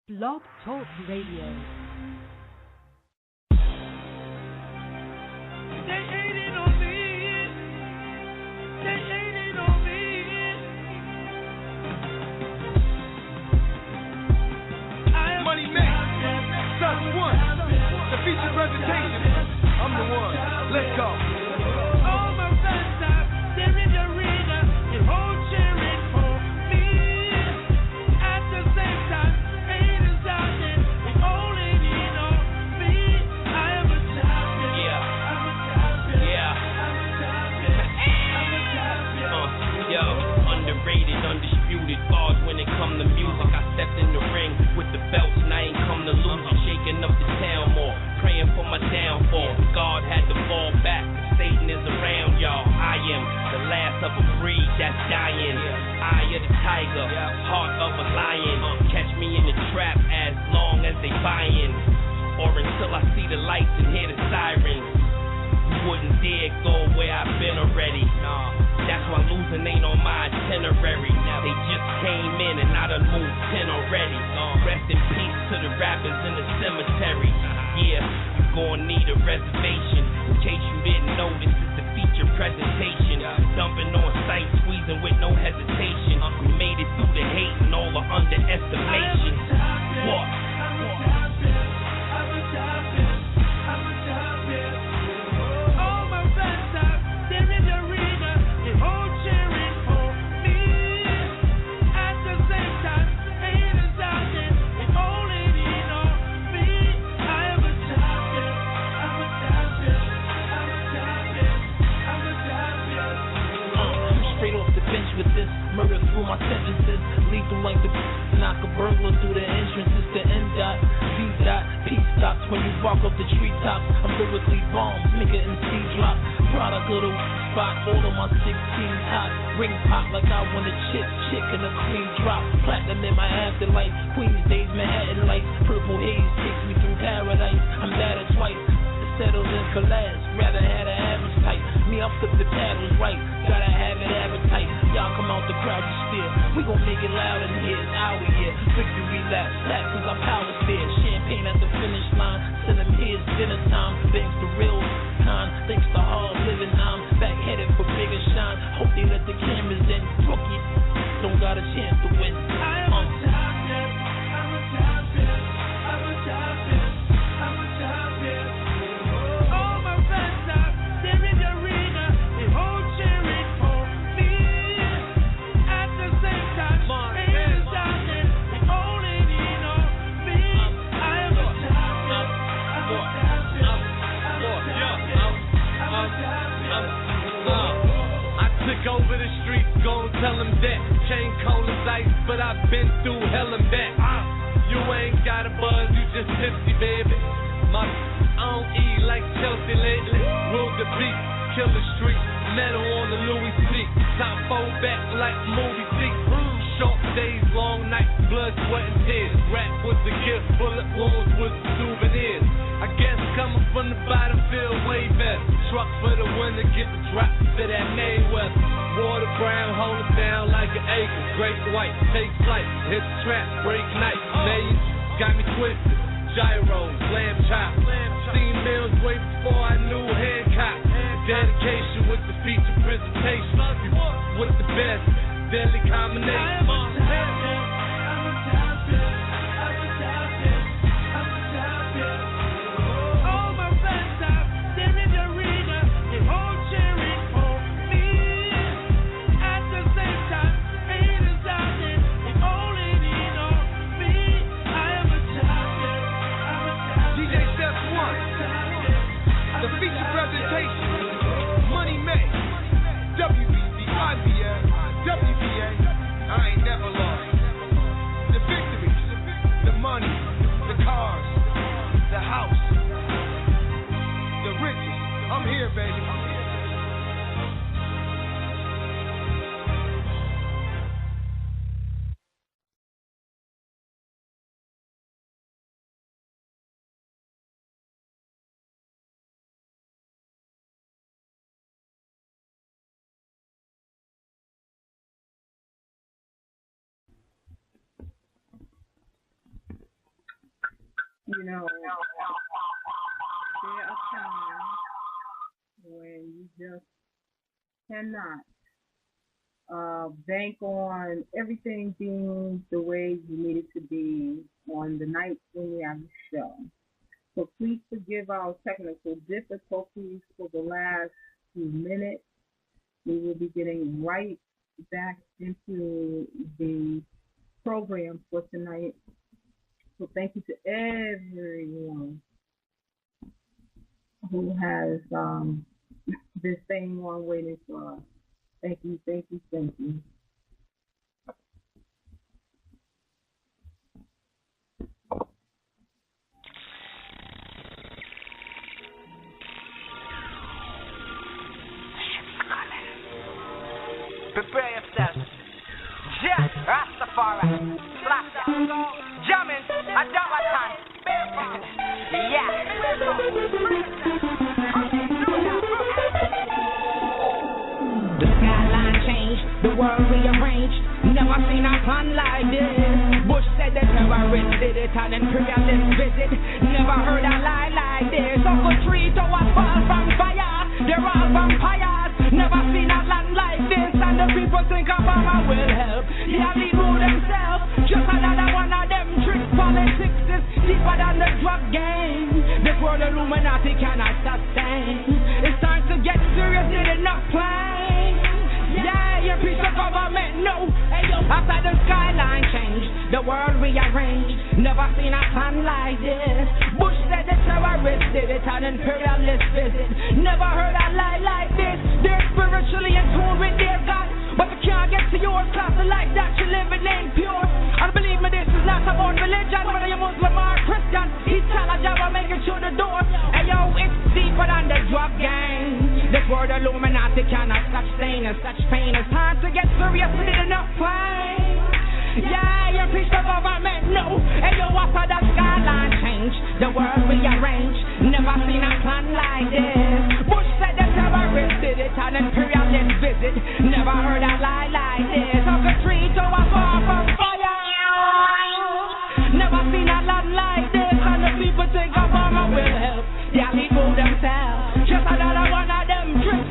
Blog Talk Radio. Feature presentation. I'm the one. Let's go. All my fans out there in the arena and all cheering for me. At the same time, haters out there and all in on me. I am a champion. Yeah. I'm a champion. Yeah. I'm a champion. I'm a champion. Yo, underrated, undisputed bars when it come to music. I stepped in the ring with the belts and I ain't come to lose. Shaking up the town more. Praying for my downfall. God had to fall back. Satan is around, y'all. I am the last of a breed that's dying. Eye of the tiger, heart of a lion. Catch me in the trap as long as they buying, or until I see the lights and hear the sirens. You wouldn't dare go where I've been already. That's why losing ain't on my itinerary. They just came in and I done moved 10 already. Rest in peace to the rappers in the cemetery. Yeah, you gon' need a reservation. In case you didn't know, this is the feature presentation. Dumping on sight, squeezing with no hesitation. We made it through the hate and all the underestimation. What? With this murder through my sentences, lethal like the knock a burglar through the entrances to N.V. Peace stops when you walk up the treetops. I'm lyrically bombs, make it MC drop. Product of the spot, all of my 16 hot. Ring pop like I want a chick in a clean drop. Platinum in my afterlife, Queens days, Manhattan lights. Purple haze takes me through paradise. I'm better twice. Settled in for last, rather had an average type. Me, I flip the paddles right, gotta have it appetite. Y'all come out the crowd, you steer. We gon' make it loud in here, it's our year. Victory lap, cause our power sphere. Champagne at the finish line, send them here's dinner time. Thanks to real kind, thanks to hard living. I'm back headed for bigger shine. Hope they let the cameras in. Rookie, don't got a chance to win. I am a champion, I'm a champion, I'm a champion, I'm a champion. Over the streets, gon' tell them that chain cold as ice, but I've been through hell and back. You ain't got a buzz, you just tipsy, baby. I don't eat like Chelsea lately. Rule the beat, kill the street, metal on the Louis C. Top fold back like movie seat. Short days, long nights, blood, sweat, and tears. Rap was the gift, bullet wounds was the souvenirs. I guess coming from the bottom feel way better. Truck for the winner, get the drop to that Mayweather. Water brown, hold it down like an acre. Great white, take flight, hit the trap, break night. Millions got me twisted. Gyros, lamb chop. Seen meals way before I knew Hancock. Dedication with the feature presentation. With the best, deadly combination. I'm a champion, I'm a champion, I'm a champion, I'm a champion. All my fans out there in the arena, they all cheering for me. At the same time, haters out there, they all in on me. I am a champion, I'm a champion. DJ Step 1, the feature presentation. Money made, WBC, IBS, WBA. I ain't never lost. The victory, You know, there are times when you just cannot bank on everything being the way you need it to be on the night when we have the show. So please forgive our technical difficulties for the last few minutes. We will be getting right back into the program for tonight. So thank you to everyone who has been staying on waiting for us. Thank you, thank you, thank you. Prepare yourself. Yeah, Rastafari. Flash out. Jamming. A double time. Yeah. The skyline changed. The world rearranged. Never seen a plan like this. Bush said the terrorists did it. An imperialist visit. Never heard a lie like this. Uncle Tree to a fall from fire. They're all vampires. Never seen a land like this. And the people think Obama will help. Yeah, they know themselves. Just another one of them trick politics is deeper than the drug game. This world Illuminati cannot sustain. It's time to get serious, need enough playing. Yeah, your piece of government, no. Hey, yo. After the skyline changed, the world rearranged. Never seen a plan like this. Bush said the terrorists did it, an imperialist visit. Never heard a lie like this. They're spiritually in tune with their God, but you can't get to yours, cause the life that you live in ain't pure. And believe me, this is not about religion, whether you're Muslim or Christian. He's telling you I'll make it through the door. Hey yo, it's deeper than the drug game. This word Illuminati cannot sustain and such pain. It's time to get serious, we need enough pain. Yeah, you preach the government, no. Hey yo, after the skyline changed, the world rearranged. Never seen a plan like this. Bush said the terrorists did it, an imperialist visit. Never heard a lie like this. Uncle Tree to a fall from fire. Never seen a land like this. And the people think Obama will help. Yeah, they fool themselves. Just another one of them tricks.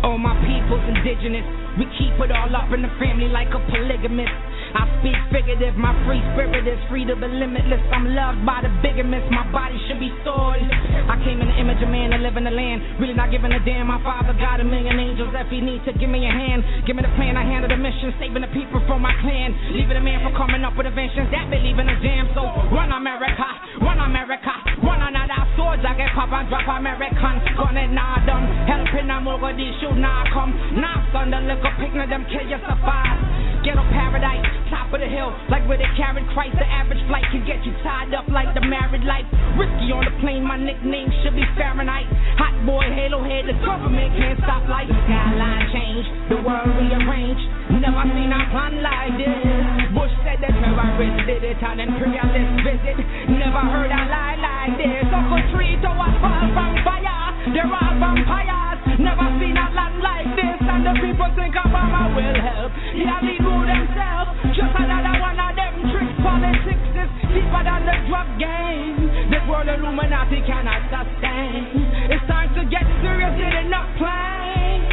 Oh, my people's indigenous. We keep it all up in the family like a polygamist. I speak figurative, my free spirit is free to be limitless. I'm loved by the bigamist, my body should be stored. I came in the image of man to live in the land, really not giving a damn. My father got a million angels if he needs to give me a hand. Give me the plan, I handle the mission, saving the people from my clan. Leaving a man from coming up with inventions that believe in a jam. So run America, run America, run another swords. I get pop and drop American. Gun it now done, helping them over these shoot now come. Now son, the liquor picking them kill you survive. Ghetto paradise, top of the hill, like where they carried Christ. The average flight can get you tied up like the married life. Risky on the plane, my nickname should be Fahrenheit. Hot boy, halo head, the government can't stop life. The skyline changed, the world rearranged. Never seen a plan like this. Bush said the terrorists did it, an imperialist visit. Never heard a lie like this. Uncle Tree to a fall from fire. They're all vampires. Never seen a land like this. And the people think Obama will help. Yeah, they know themselves. Just another one of them trick politics is deeper than the drug game. This world Illuminati cannot sustain. It's time to get serious, need enough playing.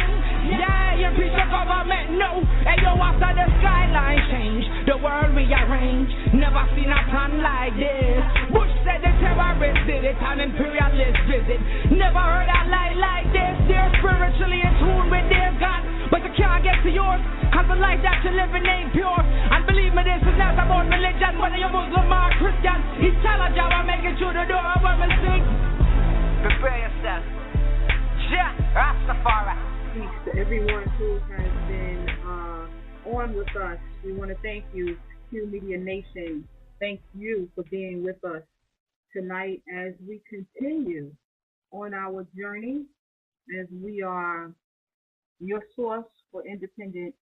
Yeah, you piece of government, no. Hey yo, after the skyline changed, the world rearranged. Never seen a plan like this. Bush said the terrorists did it, an imperialist visit. Never heard a lie like this. They're spiritually in tune with their God, but you can't get to yours, cause the life that you live in ain't pure. And believe me, this is not about religion, whether you're Muslim or Christian. He's telling you I'll make it through the door when we sing. Prepare yourself. Yeah, Rastafari. To everyone who has been on with us, we want to thank you, Qmedia Nation. Thank you for being with us tonight as we continue on our journey, as we are your source for independent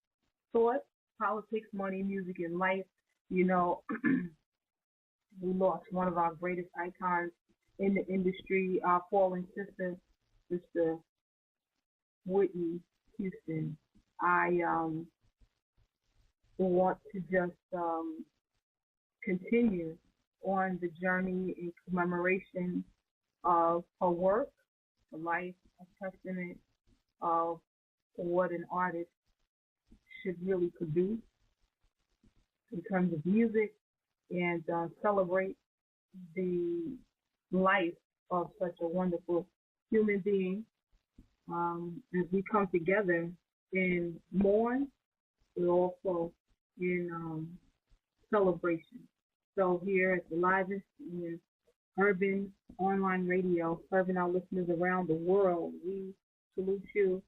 thought, politics, money, music, and life. You know, we lost one of our greatest icons in the industry, our fallen sister, Mr. Whitney Houston. I want to just continue on the journey in commemoration of her work, her life, a testament of what an artist should really produce in terms of music, and celebrate the life of such a wonderful human being. As we come together and mourn, we're also in celebration. So here at the Livest in Urban Online Radio, serving our listeners around the world, we salute you,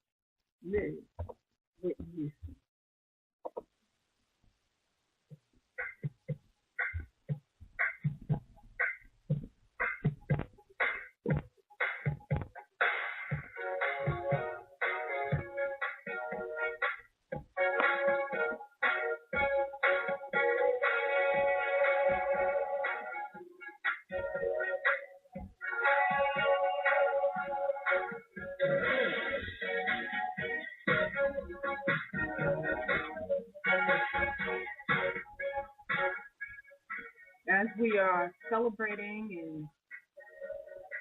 Liz Whitney Houston. As we are celebrating,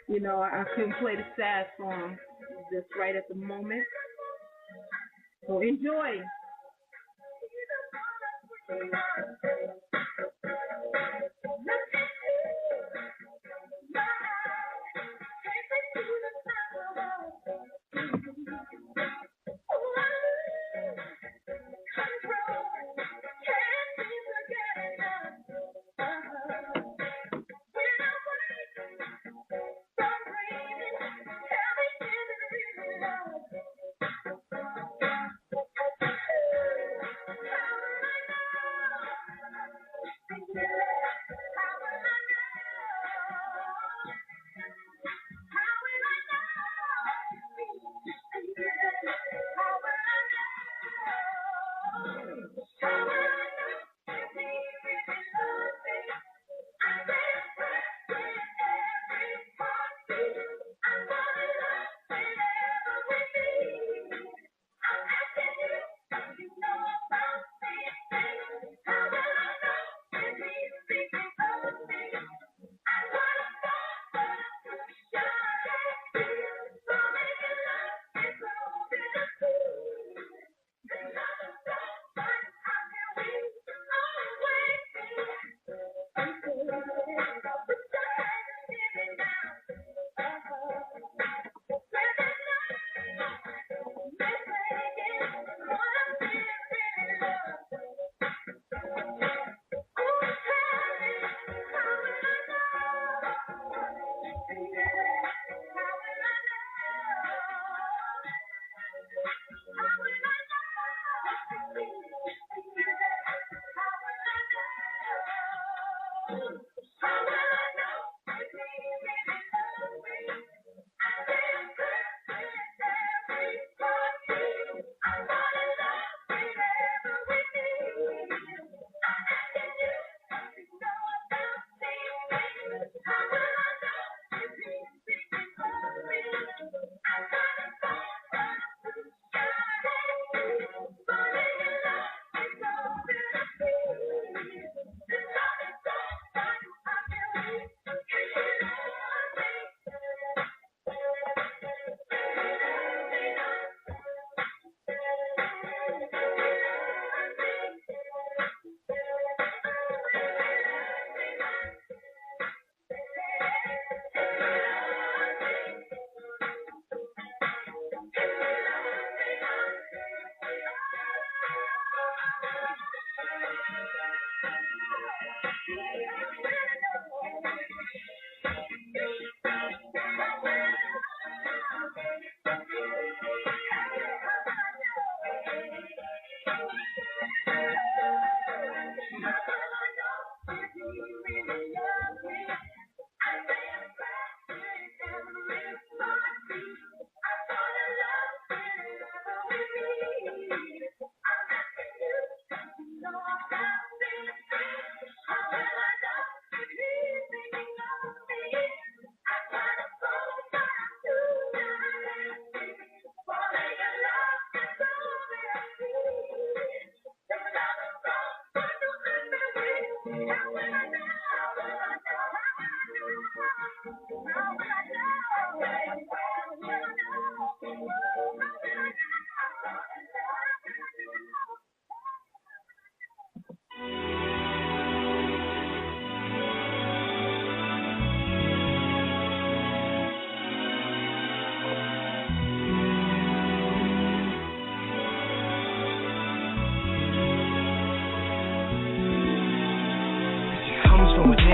and I couldn't play the sad song just right at the moment. So enjoy.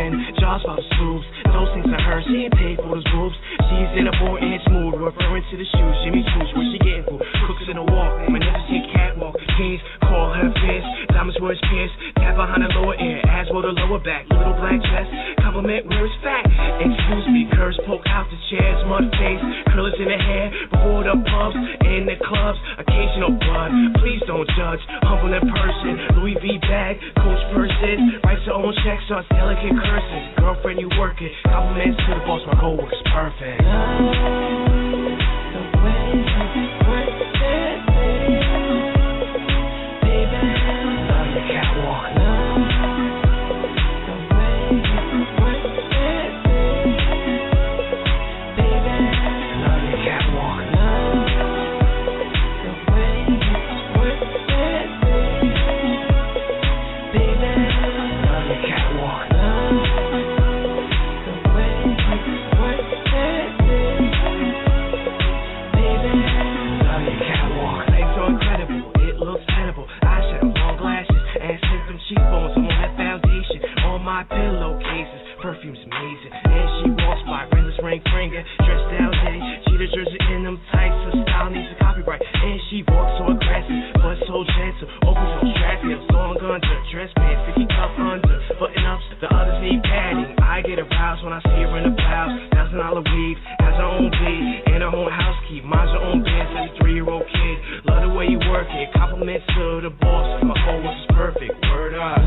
10 jars for the soups. Those things are hers, she ain't paid for those boobs. She's in a 4-inch mood, referring to the shoes. Jimmy Choo's, where she getting food? Cooks in the walk, magnificent catwalk. Kings call her fierce, diamonds where it's pierced. Tap behind the lower ear, as well the lower back. Little black dress, compliment where it's fat. Excuse me, curves poke out the chairs. Mud face, curlers in the hair. Before the pubs, in the clubs. Occasional blood, please don't judge. Humble in person, Louis V bag, Coach purses. Writes her own checks, starts delicate curses. Girlfriend, you work it. Compliments to the boss, my goal works perfect. Perfume's amazing, and she walks by ringless ring finger, dressed down day. She the jersey in them tights, her style needs a copyright. And she walks so aggressive, but so gentle. Opens so strappy, long under, dress pants, 50 cup under, button ups. The others need padding. I get aroused when I see her in the blouse. $1,000 weave, has her own beat and her own house key. Mine's her own band, 33-year-old kid. Love the way you work it. Compliments to the boss. My whole work is perfect. Word up.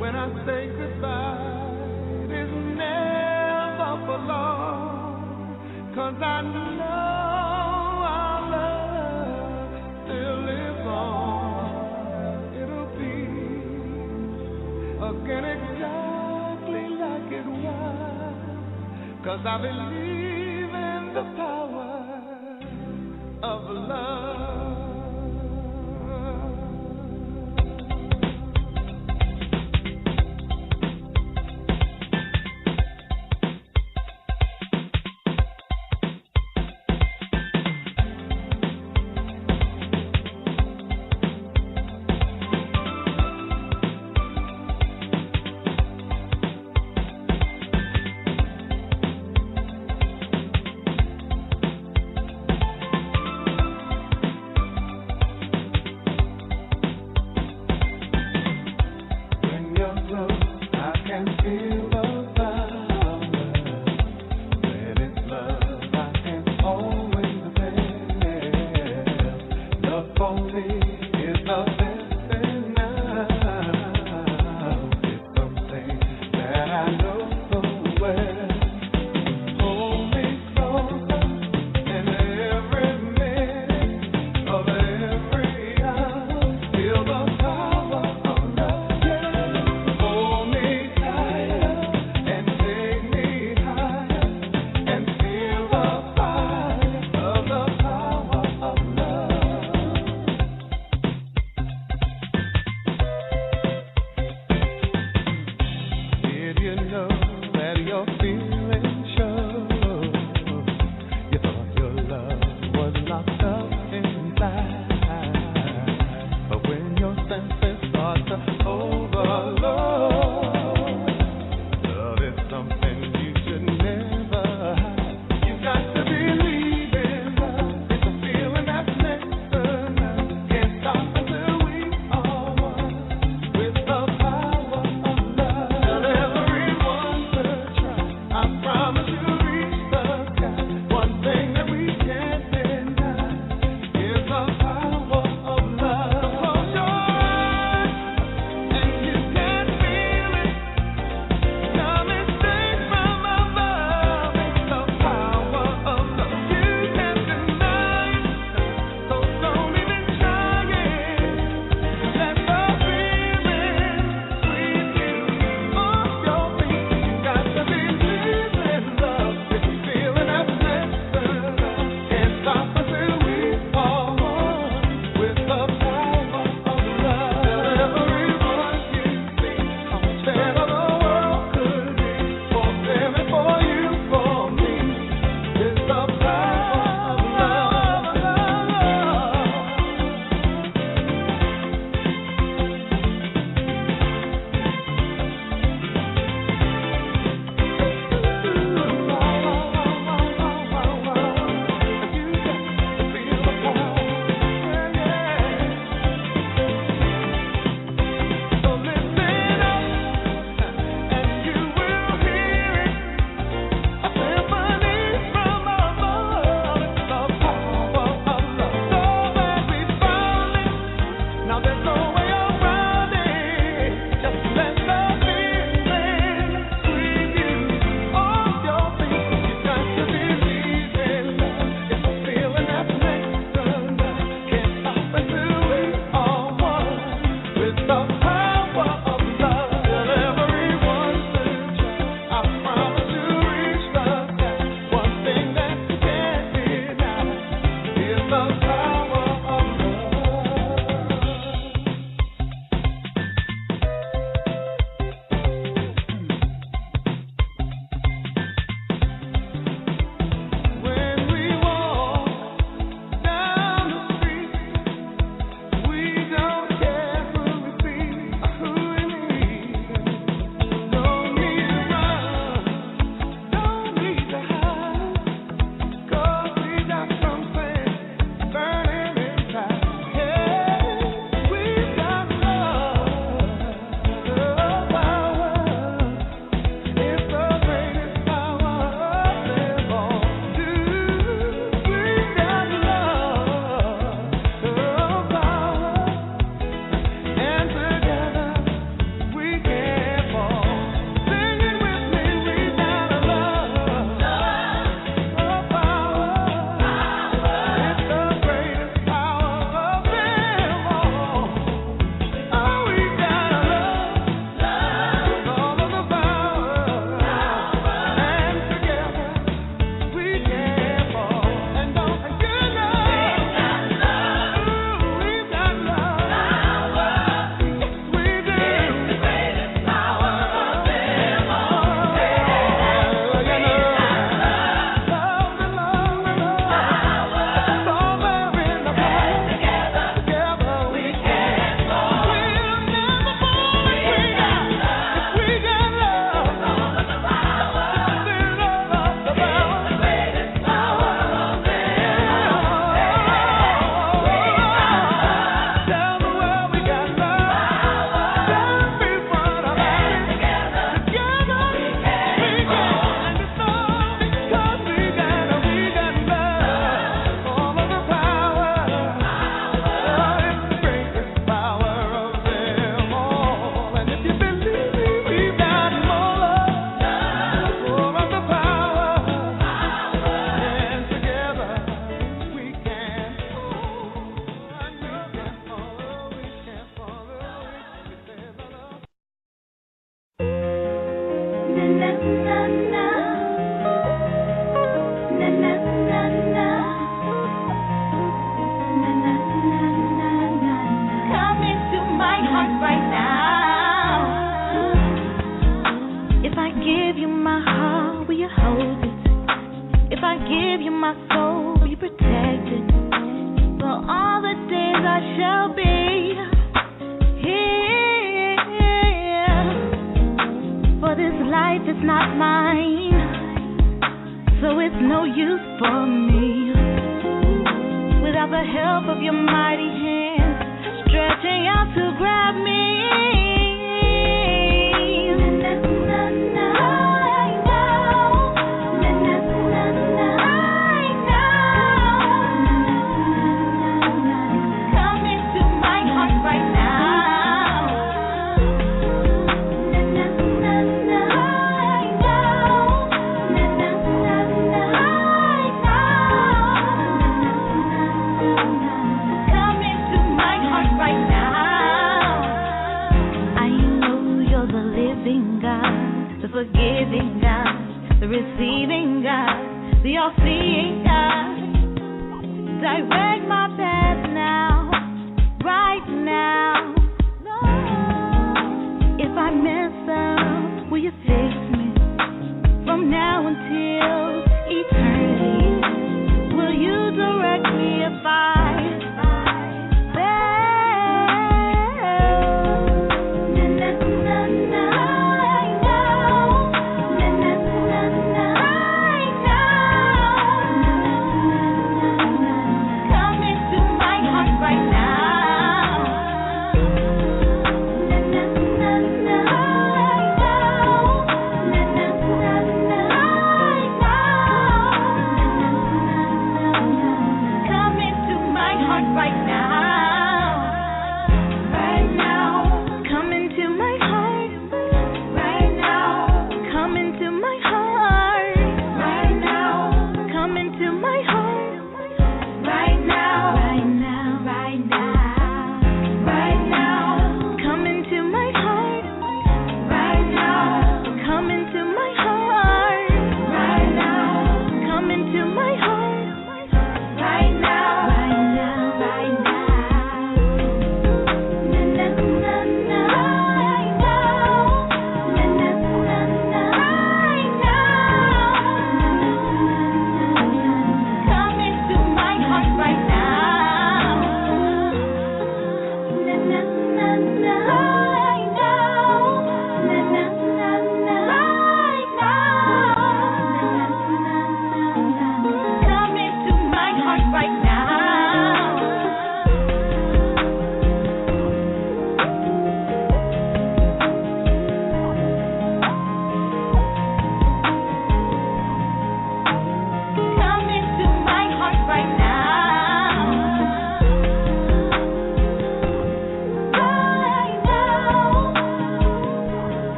When I say goodbye, it's never for long, 'cause I know our love still lives on. It'll be again exactly like it was, 'cause I believe in the power of love.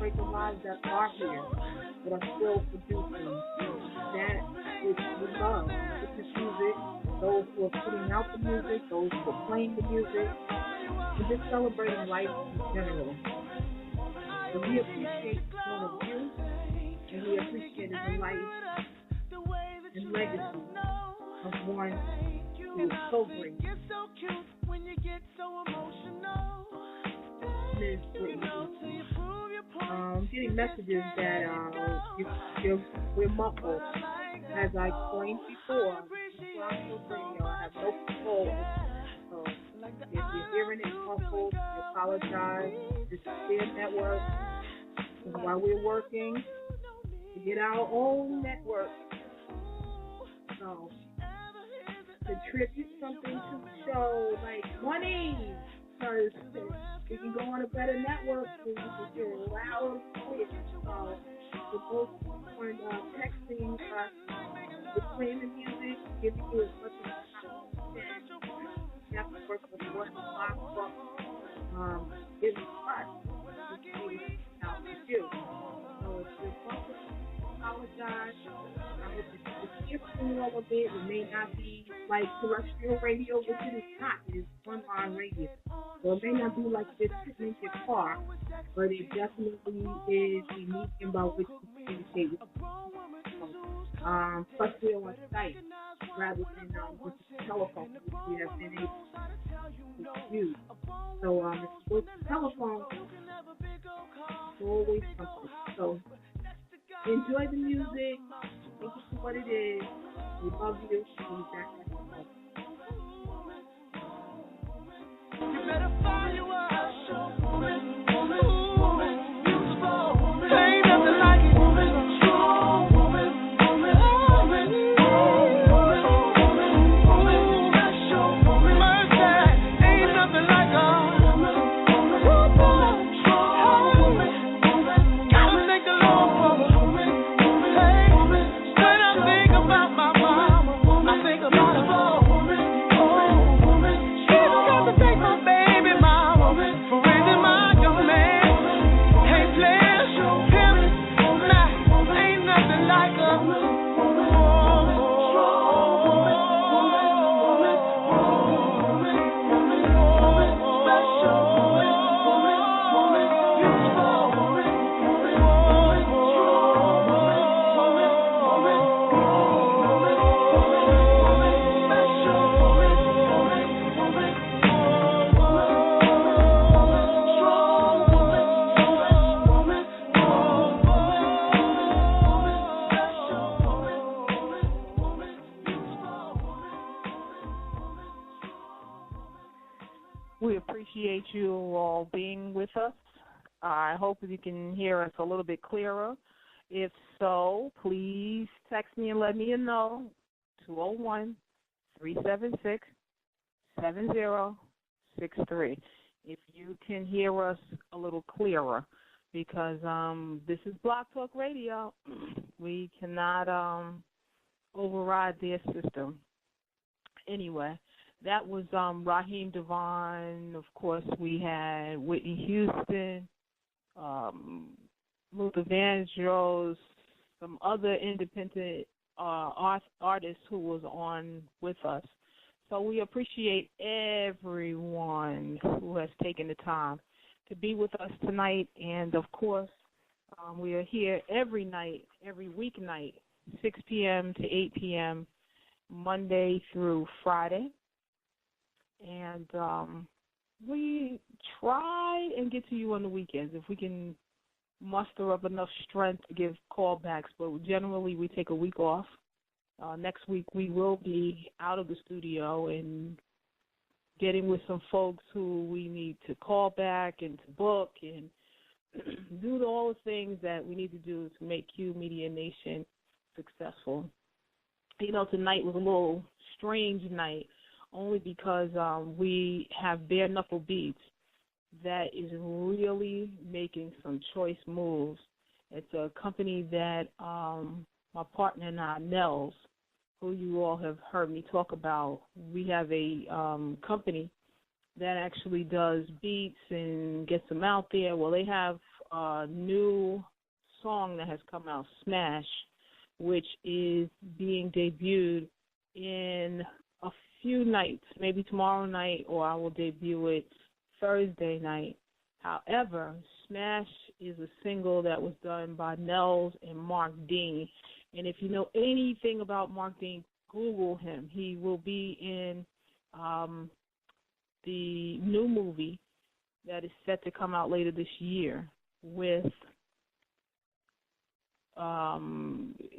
celebrate the lives that are here, that are still producing. That is we love. This is music. Those who are putting out the music, those who are playing the music, and just celebrating life in general. So we appreciate one of you, and we appreciate the life and legacy of one who is so great. Ms. Whitney. Getting messages that we're muffled. As I explained before, I have no control. So if you're hearing it muffled, we apologize. This is their network. And while we're working to get our own network, so contribute something to the show, like money, because we can go on a better network so we can get loud and clear. So the folks who are texting us, we're playing the music, giving you as much as possible. You have to work with what give us out to you. So if you're welcome, apologize. If it's different a little bit, it may not be like terrestrial radio, which it is not. It is online radio. So it may not be like this sitting in your car, but it definitely is a medium by which you communicate with people. Plus we're on site rather than with the telephone, which we have been able to use. So if you go to the telephone, it's always something. So enjoy the music. Think it for what it is. We love you. We'll be back next month. You better find you a show, woman, beautiful woman. Ain't nothing like it, woman, strong woman, woman, woman, special woman, mercy. Ain't nothing like her, woman, strong woman. Gotta thank the Lord for her, woman. Hey, when I think about my mama, I think about her, woman. Thank my baby mama for raising my young man. Hey, player, him, nah, ain't nothing like her. We appreciate you all being with us. I hope you can hear us a little bit clearer. If so, please text me and let me know. 201-376-7063. If you can hear us a little clearer, because this is Block Talk Radio. We cannot override their system. Anyway, that was Raheem Devon. Of course, we had Whitney Houston, Luther Vandross, some other independent artists who was on with us. So we appreciate everyone who has taken the time to be with us tonight. And, of course, we are here every night, every weeknight, 6 p.m. to 8 p.m., Monday through Friday. And we try and get to you on the weekends if we can muster up enough strength to give callbacks. But generally, we take a week off. Next week, we will be out of the studio and getting with some folks who we need to call back and to book and do all the things that we need to do to make Qmedia Nation successful. You know, tonight was a little strange night, only because we have Bare Knuckle Beats that is really making some choice moves. It's a company that my partner and I, Nels, who you all have heard me talk about, we have a company that actually does beats and gets them out there. Well, they have a new song that has come out, Smash, which is being debuted in a few nights, maybe tomorrow night, or I will debut it Thursday night. However, Smash is a single that was done by Nels and Mark Dean. And if you know anything about Mark Dean, Google him. He will be in the new movie that is set to come out later this year with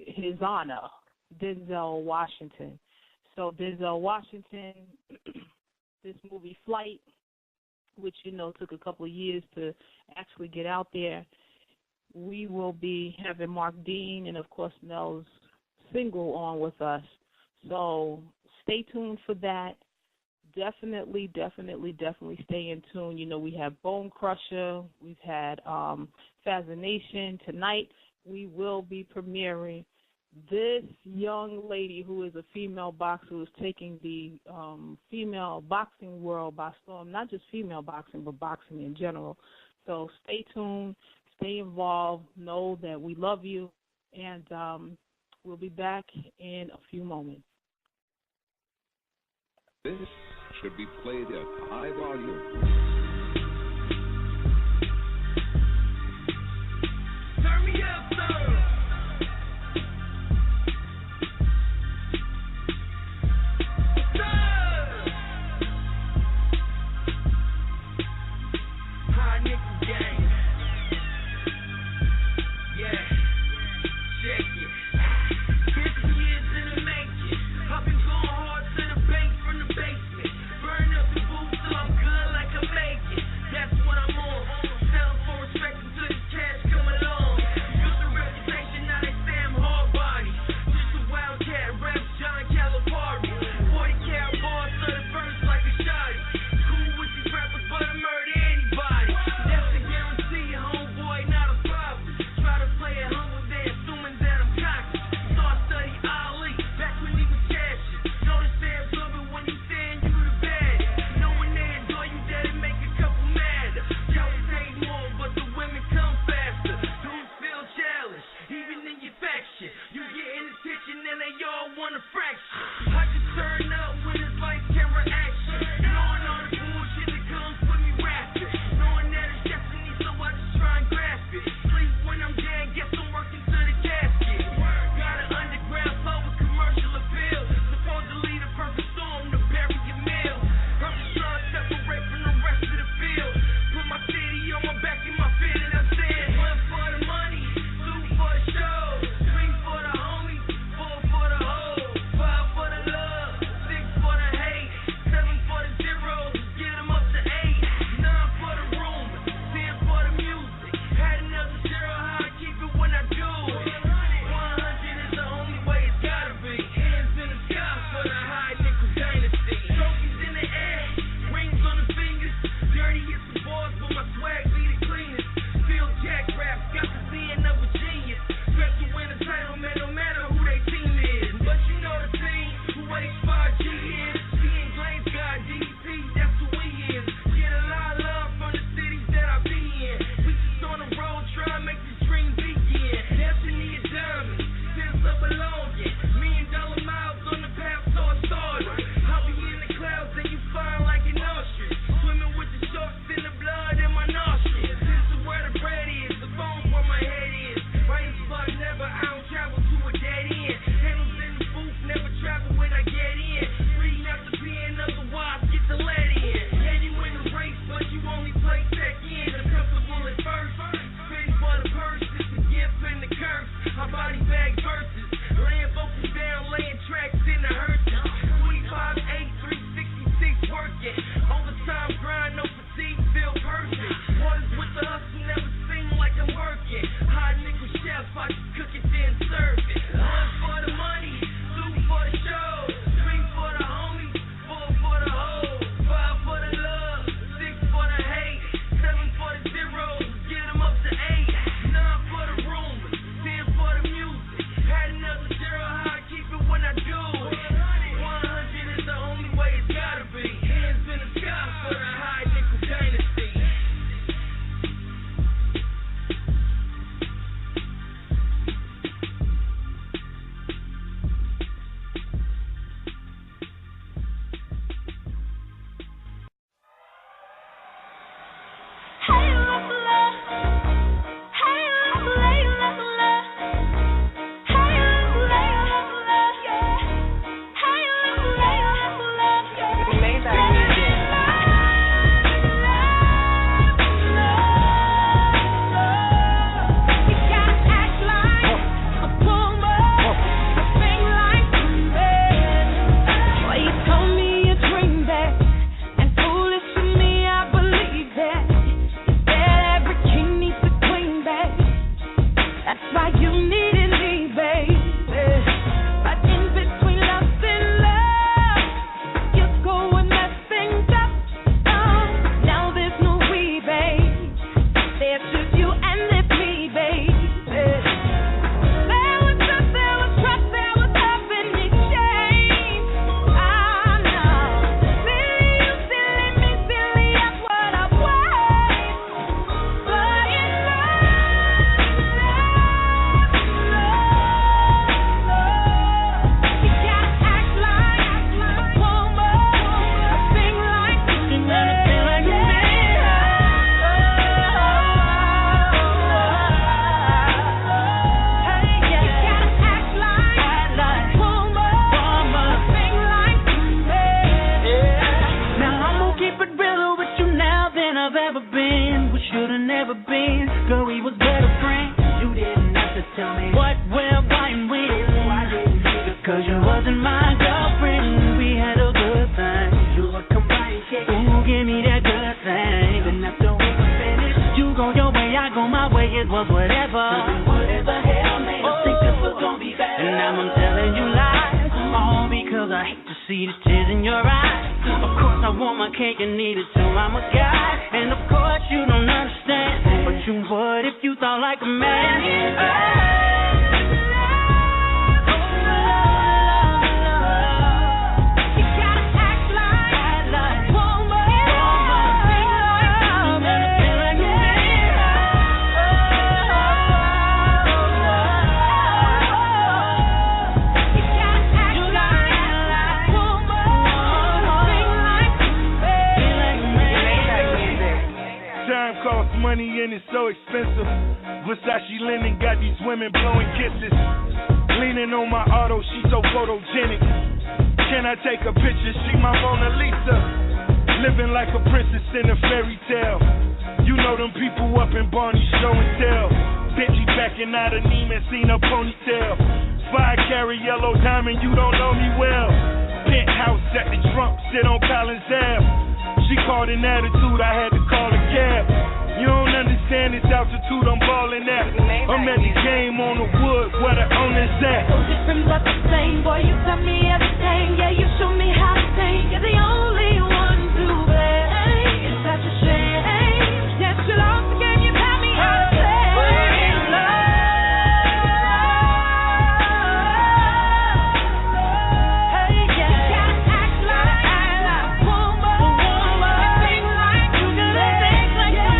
his honor, Denzel Washington. So Denzel Washington, this movie Flight, which, took a couple of years to actually get out there, we will be having Mark Dean and, of course, Nell's single on with us. So stay tuned for that. Definitely stay in tune. We have Bone Crusher. We've had Fascination. Tonight we will be premiering this young lady who is a female boxer who is taking the female boxing world by storm, not just female boxing, but boxing in general. So stay tuned, stay involved, know that we love you, and we'll be back in a few moments. This should be played at high volume. Turn me up, sir. I've been going hard to the bank from the basement. Burn up the booth till I'm good like a That's why you needed me, baby. But in between lust and love, you go and mess things up. Now there's no we, babe. There's just you and there's me, babe. There was trust, there was love in exchange. I know. Silly you, silly me, silly, that's what I want. But in love, you gotta act like a woman, sing like you feel like a man. Hey, yeah. You gotta act like a woman, sing like you man. Now I'm gonna keep it realer with you now than I've ever been. We should've never been, girl, we was better friends. You didn't have to tell me what, where, why, and when. Why didn't you? Cause you wasn't my girlfriend. We had a good thing. You would come by and shake it. Ooh, give me that good thing. Then after we were finished, you go your way, I go my way. It was whatever. Whatever hell made us think this was gonna be better. And now I'm telling you lies, all because I hate to see the tears in your eyes. Of course I want my cake and eat it too. I'm a guy, and of course you don't understand. But you would if you thought like a man. You gotta act like a woman, sing like you You gotta act like a woman, sing like you Time costs money and it's so expensive. Versace linen got these women blowing kisses. Leaning on my auto, she so photogenic. Can I take a picture? She my Mona Lisa. Living like a princess in a fairy tale. You know them people up in Barney show and tell. Bentley backing out of Neiman, seen a ponytail. 5-carat yellow diamond, you don't know me well. Penthouse at the Trump, sit on Collins Ave. She called an attitude, I had to call a cab. You don't understand this altitude I'm ballin' at. I'm at the game on the wood, where the owner's at. So different but the same, boy, you tell me everything. Yeah, you show me how to think. You're the only one to blame. It's such a shame. Yes, you lost the game, you taught me how to play. We're in love. Hey, yeah. You gotta act like a woman, sing like you sing like you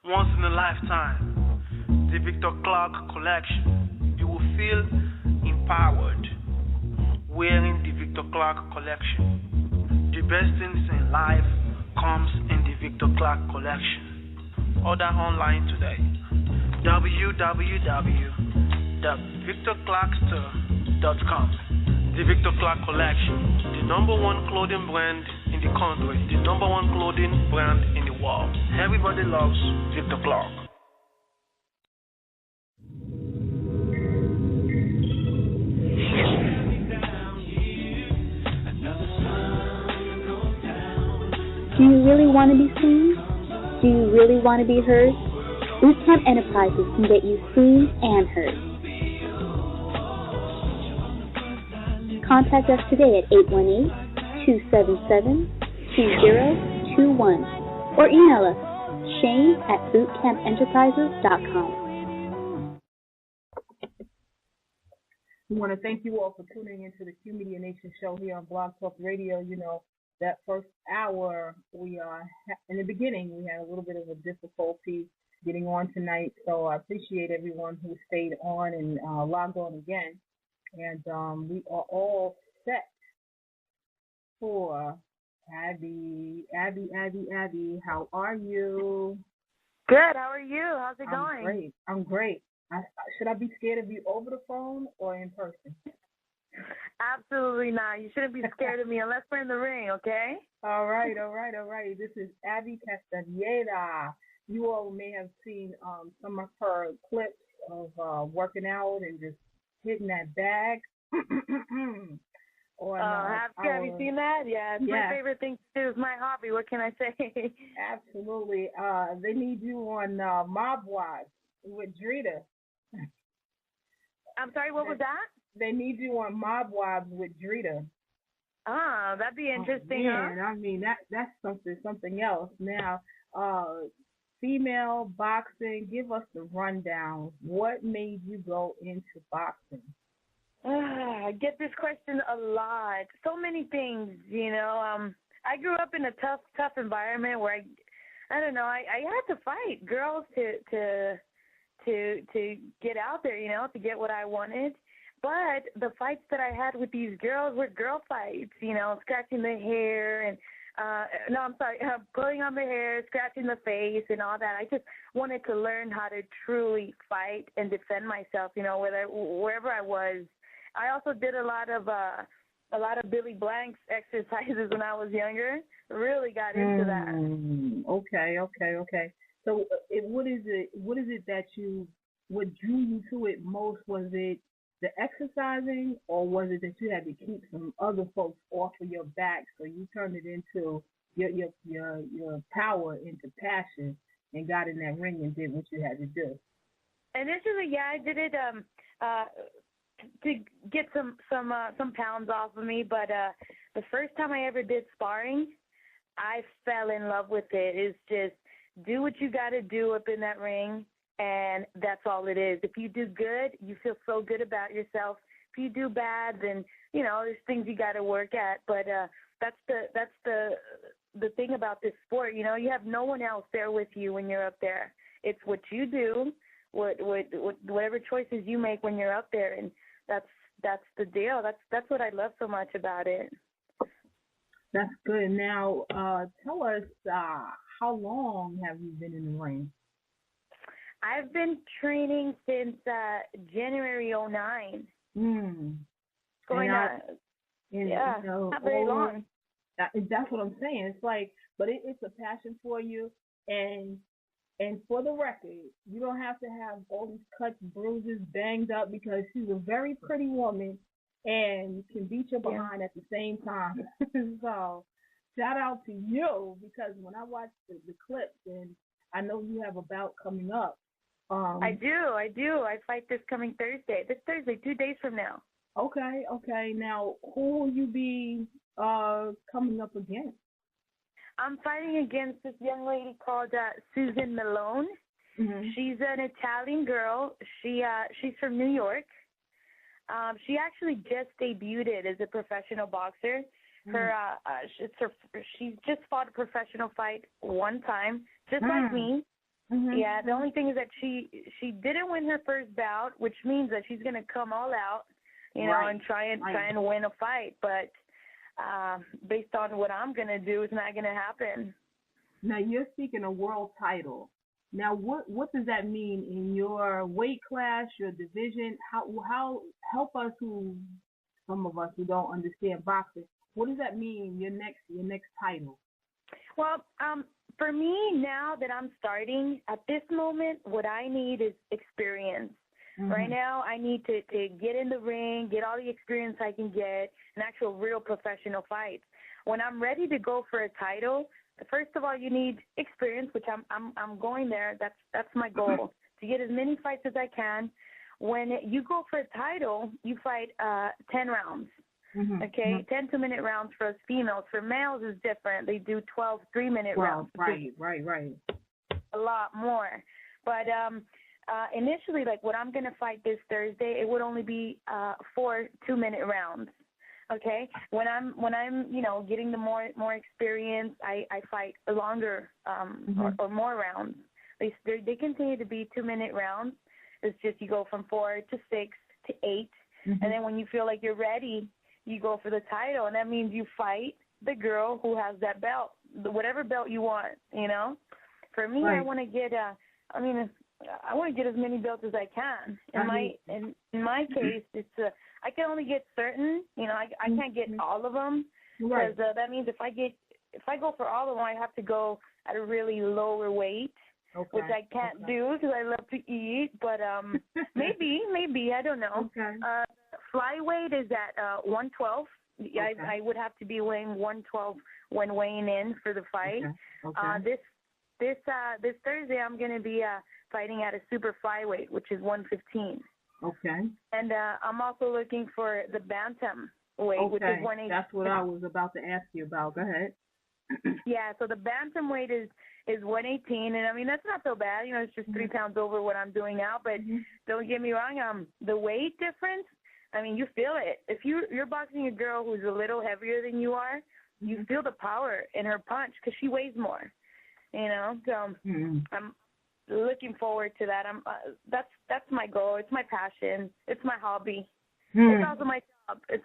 Once in a lifetime, the Victor Clark collection. You will feel empowered wearing the Victor Clark collection. The best things in life comes in the Victor Clark collection. Order online today. www.victorclarkstore.com. The Victor Clark collection, the #1 clothing brand in the country, the #1 clothing brand in the world. Everybody loves Victor Clark. Do you really want to be seen? Do you really want to be heard? BootCamp Enterprises can get you seen and heard. Contact us today at 818-277-2021 or email us shane@bootcampenterprises.com. We want to thank you all for tuning into the Qmedia Nation show here on Blog Talk Radio. You know, that first hour, in the beginning, we had a little bit of a difficulty getting on tonight. So I appreciate everyone who stayed on and logged on again. And we are all set for Abby. Abby, how are you? Good. How are you? How's it going? I'm great. Should I be scared of you over the phone or in person? Absolutely not. You shouldn't be scared of me unless we're in the ring, okay? All right. This is Abby Castaneda. You all may have seen some of her clips of working out and just hitting that bag. Have you seen that? Yeah, it's my favorite thing to do. It's my hobby. What can I say? Absolutely. They need you on Mob Wives with Drita. I'm sorry, what was that? They need you on Mob Wives with Drita. Ah, that'd be interesting, huh? I mean, that's something else. Now, female boxing, give us the rundown. What made you go into boxing? I get this question a lot. So many things, you know. I grew up in a tough environment where I don't know. I had to fight girls to get out there, you know, to get what I wanted. But the fights that I had with these girls were girl fights, you know, scratching the hair and pulling on the hair, scratching the face and all that. I just wanted to learn how to truly fight and defend myself, you know, wherever I was. I also did a lot of Billy Blanks exercises when I was younger. Really got into that. Okay. So, what is it that what drew you to it most? Was it the exercising, or was it that you had to keep some other folks off of your back, so you turned it into your power into passion and got in that ring and did what you had to do? Initially, yeah, I did it to get some pounds off of me, but the first time I ever did sparring, I fell in love with it. It's just do what you got to do up in that ring, and that's all it is. If you do good, you feel so good about yourself. If you do bad, then, you know, there's things you got to work at. But that's the thing about this sport. You know, you have no one else there with you when you're up there. It's what you do, whatever choices you make when you're up there, and that's the deal. That's what I love so much about it. That's good. Now, tell us, how long have you been in the ring? I've been training since January 2009. Not very long. That's what I'm saying. It's like, but it's a passion for you, and for the record, you don't have to have all these cuts, bruises, banged up, because she's a very pretty woman and can beat your behind at the same time. So, shout out to you, because when I watch the clips, and I know you have a bout coming up. I do. I fight this coming Thursday. This Thursday, 2 days from now. Okay. Now, who will you be coming up against? I'm fighting against this young lady called Susan Malone. Mm-hmm. She's an Italian girl. She's from New York. She actually just debuted as a professional boxer. She's just fought a professional fight one time, just like me. Mm-hmm. Yeah, the only thing is that she didn't win her first bout, which means that she's gonna come all out, you know, and try and win a fight. But based on what I'm gonna do, it's not gonna happen. Now, you're seeking a world title. Now, what does that mean in your weight class, your division? How help us some of us who don't understand boxing? What does that mean? Your next title? Well, for me, now that I'm starting, at this moment, what I need is experience. Mm-hmm. Right now, I need to get in the ring, get all the experience I can get, an actual real professional fight. When I'm ready to go for a title, first of all, you need experience, which I'm going there. That's my goal, to get as many fights as I can. When you go for a title, you fight 10 rounds. Mm-hmm. Okay, 10 2-minute rounds for us females. For males is different. They do 12 3-minute rounds. Right. A lot more. But initially, like what I'm going to fight this Thursday, it would only be 4 2-minute rounds. Okay, when I'm you know, getting the more experience, I fight longer or more rounds. They continue to be 2-minute rounds. It's just you go from 4 to 6 to 8, and then when you feel like you're ready, you go for the title, and that means you fight the girl who has that belt, whatever belt you want, you know. For me, I want to get I want to get as many belts as I can. In my case, it's I can only get certain. You know, I can't get all of them because that means if I go for all of them, I have to go at a really lower weight, which I can't do because I love to eat. But maybe I don't know. Fly weight is at 112. I would have to be weighing 112 when weighing in for the fight. This Thursday I'm going to be fighting at a super flyweight, which is 115. And I'm also looking for the bantam weight, which is 118. That's what I was about to ask you about. Go ahead. Yeah, so the bantam weight is 118, and I mean that's not so bad. You know, it's just 3 pounds over what I'm doing now. But don't get me wrong, the weight difference, I mean, you feel it. If you're boxing a girl who's a little heavier than you are, you feel the power in her punch because she weighs more. You know, so I'm looking forward to that. That's my goal. It's my passion. It's my hobby. It's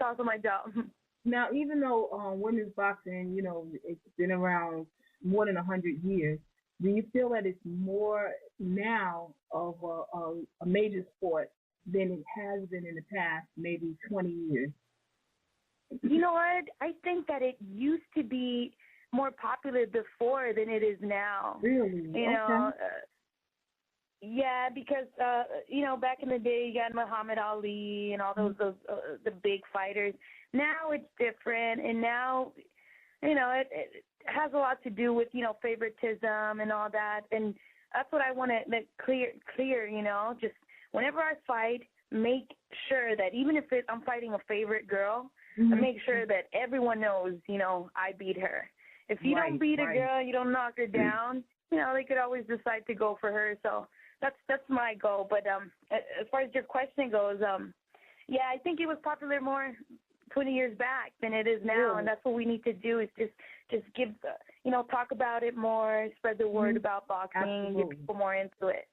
also my job. Now, even though women's boxing, you know, it's been around more than 100 years, do you feel that it's more now of a major sport than it has been in the past, maybe 20 years? You know what? I think that it used to be more popular before than it is now. Really? You know, yeah, because you know, back in the day, you got Muhammad Ali and all those the big fighters. Now it's different, and now, you know, it has a lot to do with, you know, favoritism and all that, and that's what I want to make clear. You know, just whenever I fight, make sure that even if I'm fighting a favorite girl, I make sure that everyone knows, you know, I beat her. If you don't beat a girl, you don't knock her down, you know, they could always decide to go for her. So that's my goal. But as far as your question goes, yeah, I think it was popular more 20 years back than it is now, and that's what we need to do is just give, you know, talk about it more, spread the word about boxing, and get people more into it.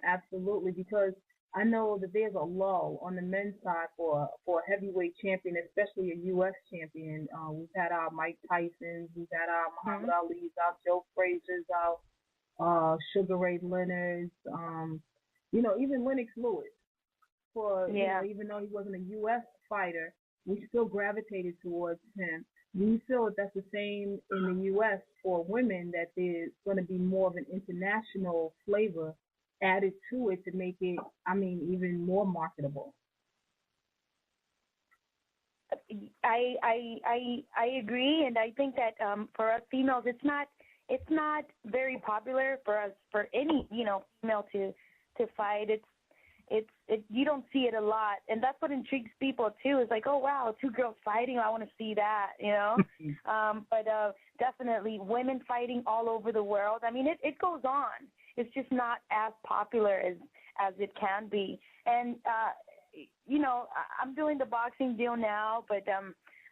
Absolutely, because I know that there's a lull on the men's side for a heavyweight champion, especially a U.S. champion. We've had our Mike Tysons, we've had our Muhammad Ali's, our Joe Frazier's, our Sugar Ray Leonard's, you know, even Lennox Lewis. You know, even though he wasn't a U.S. fighter, we still gravitated towards him. Do you feel that that's the same in the U.S. for women, that there's going to be more of an international flavor added to it to make it, I mean, even more marketable? I agree, and I think that for us females, it's not very popular for any, you know, female to fight. You don't see it a lot, and that's what intrigues people too. It's like, oh wow, 2 girls fighting, I want to see that, you know. But definitely women fighting all over the world. I mean, it goes on. It's just not as popular as it can be. And you know, I'm doing the boxing deal now, but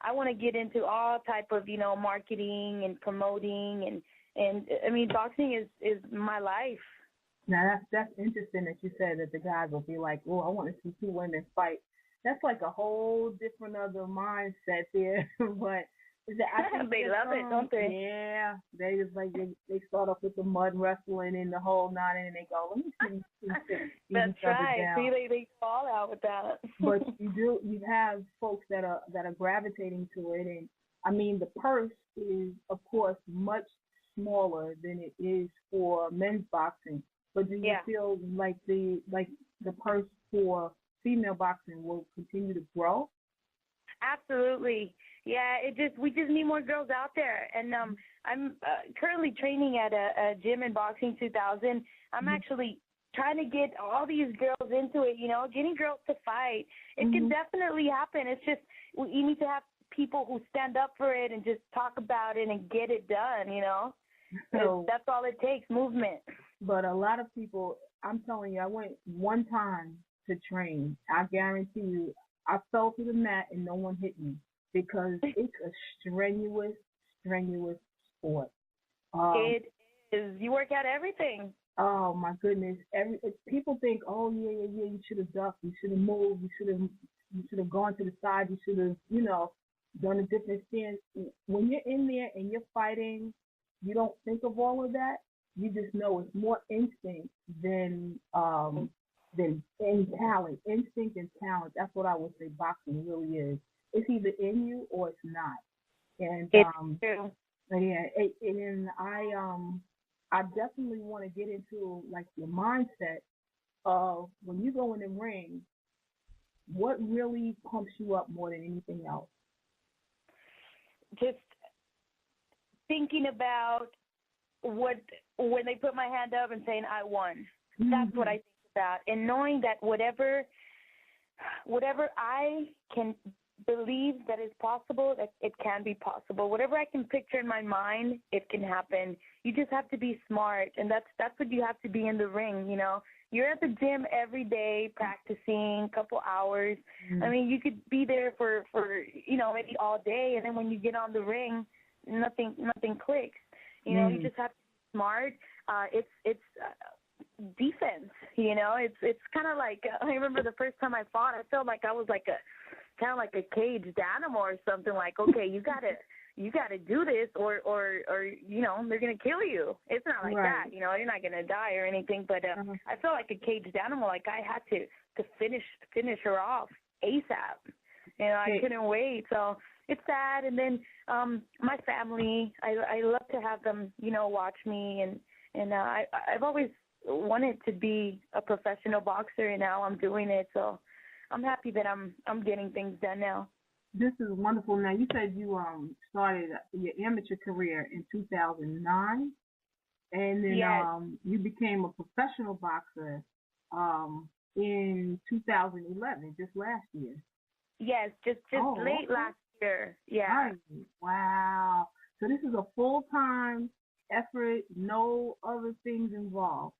I want to get into all type of, you know, marketing and promoting, and I mean, boxing is my life. Now, that's interesting that you said that the guys will be like, oh, I want to see 2 women fight. That's like a whole different other mindset there. But they love it, don't they? Yeah. They just like, they start off with the mud wrestling and the whole 9, and they go, let me see. That's right. See, they fall out with that. But you have folks that are gravitating to it. And, I mean, the purse is, of course, much smaller than it is for men's boxing. But do you feel like the purse for female boxing will continue to grow? Absolutely. Yeah, we just need more girls out there. And I'm currently training at a gym in Boxing 2000. I'm actually trying to get all these girls into it, you know, getting girls to fight. It can definitely happen. It's just you need to have people who stand up for it and just talk about it and get it done, you know. So that's all it takes, movement. But a lot of people, I'm telling you, I went one time to train. I guarantee you, I fell to the mat and no one hit me because it's a strenuous sport. It is. You work out everything. Oh, my goodness. People think, oh, yeah, you should have ducked, you should have moved, you should have gone to the side, you should have, you know, done a different stance. When you're in there and you're fighting, you don't think of all of that. You just know it's more instinct than than in talent, instinct and talent. That's what I would say boxing really is. It's either in you or it's not. And it's true. And I definitely want to get into like your mindset of when you go in the ring, what really pumps you up more than anything else? Just thinking about when they put my hand up and saying I won. Mm-hmm. That's what I think about, and knowing that whatever I can believe that is possible, that it can be possible. Whatever I can picture in my mind, it can happen. You just have to be smart, and that's what you have to be in the ring. You know, you're at the gym every day practicing a couple hours. Mm-hmm. I mean, you could be there for maybe all day, and then when you get on the ring, nothing clicks. You know, you just have to be smart. It's defense. You know, it's kind of like I remember the first time I fought, I felt like I was like kind of like a caged animal or something. Like, okay, you gotta do this, or you know, they're gonna kill you. It's not like that. You know, you're not gonna die or anything. But I felt like a caged animal. Like I had to finish her off ASAP. You know, I couldn't wait. So it's sad. And then my family, I love to have them, you know, watch me, and I've always wanted to be a professional boxer, and now I'm doing it. So I'm happy that I'm getting things done now. This is wonderful. Now you said you started your amateur career in 2009, and then you became a professional boxer in 2011, just last year. Yes, just late last year. Yeah. Right. Wow. So this is a full-time effort, no other things involved.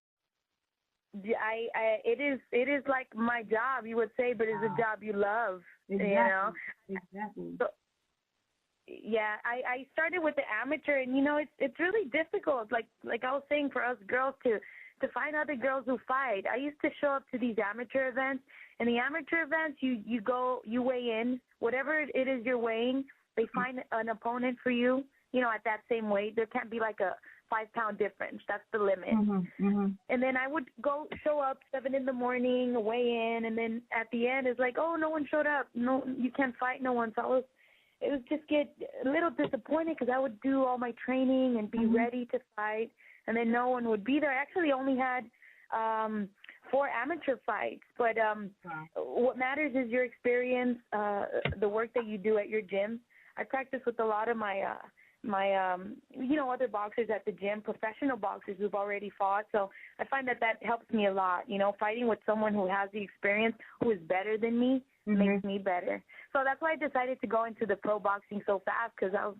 It is like my job, you would say, but it's a job you love. Exactly. You know. Exactly. So, yeah, I started with the amateur, and you know it's really difficult. Like I was saying, for us girls to find other girls who fight. I used to show up to these amateur events. In the amateur events, you go, you weigh in, whatever it is you're weighing. They find an opponent for you, you know, at that same weight. There can't be like a 5-pound difference. That's the limit. Mm-hmm, mm-hmm. And then I would go show up 7 a.m, weigh in, and then at the end it's like, oh, no one showed up. No, you can't fight no one. So it was just get a little disappointed because I would do all my training and be ready to fight, and then no one would be there. I actually only had 4 amateur fights, but what matters is your experience, the work that you do at your gym. I practice with a lot of my other boxers at the gym, professional boxers who've already fought. So I find that helps me a lot. You know, fighting with someone who has the experience, who is better than me, makes me better. So that's why I decided to go into the pro boxing so fast, because I was,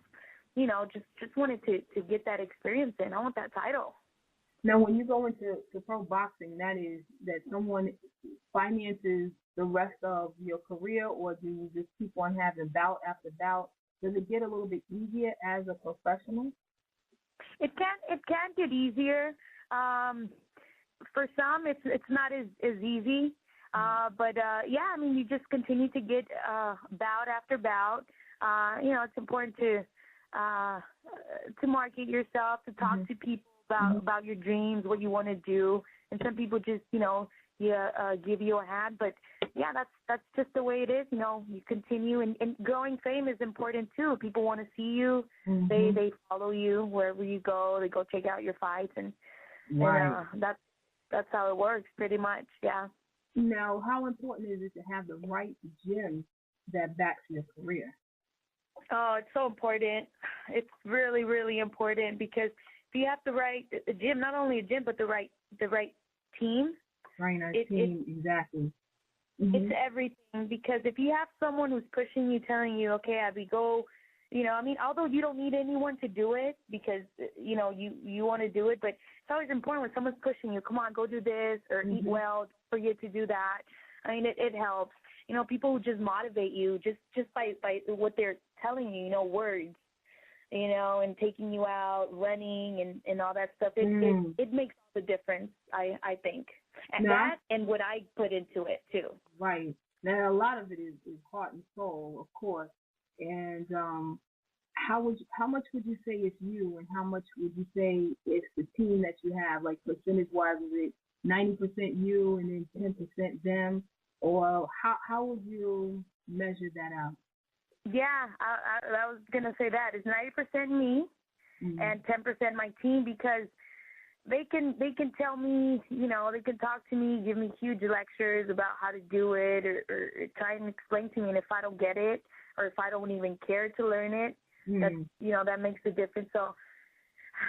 you know, just wanted to get that experience in. I want that title. Now, when you go into pro boxing, that is that someone finances the rest of your career, or do you just keep on having bout after bout? Does it get a little bit easier as a professional? It can get easier. For some, it's not as easy. But I mean, you just continue to get bout after bout. You know, it's important to market yourself, to talk to people about your dreams, what you want to do. And some people just, you know, give you a hand. But yeah, that's just the way it is. You know, you continue, and growing fame is important too. People want to see you. They follow you wherever you go. They go check out your fights, and that's how it works pretty much. Yeah. Now, how important is it to have the right gym that backs your career? Oh, it's so important. It's really, really important, because if you have the right gym, not only a gym, but the right team. Trainer, team, exactly. It's everything, because if you have someone who's pushing you, telling you, okay, Abby, go, you know, I mean, although you don't need anyone to do it, because, you know, you want to do it, but it's always important when someone's pushing you, come on, go do this, or eat well, don't forget to do that. I mean, it helps. You know, people who just motivate you just by what they're telling you, you know, words, you know, and taking you out, running and all that stuff. It makes all the difference, I think. And that and what I put into it, too. Right. Now, a lot of it is heart and soul, of course. And how much would you say is you, and how much would you say is the team that you have? Like, percentage-wise, is it 90% you and then 10% them? Or how would you measure that out? Yeah, I was going to say that. It's 90% me and 10% my team, because they can tell me, they can talk to me, give me huge lectures about how to do it, or try and explain to me. And if I don't get it, or if I don't even care to learn it, that makes a difference. So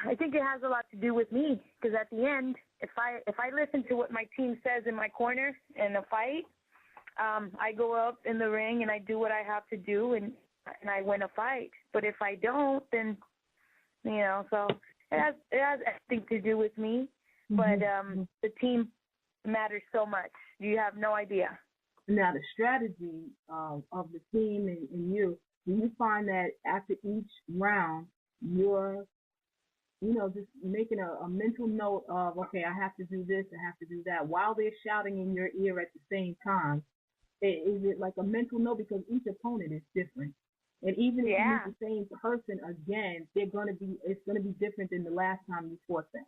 I think it has a lot to do with me, because at the end, if I listen to what my team says in my corner in a fight, I go up in the ring and I do what I have to do, and I win a fight. But if I don't, then so it has everything to do with me. But the team matters so much. You have no idea. Now, the strategy of the team and you, do you find that after each round, you're just making a mental note of, okay, I have to do this, I have to do that, while they're shouting in your ear at the same time? Is it like a mental note? Because each opponent is different. And even if you meet the same person again, it's going to be different than the last time you fought them.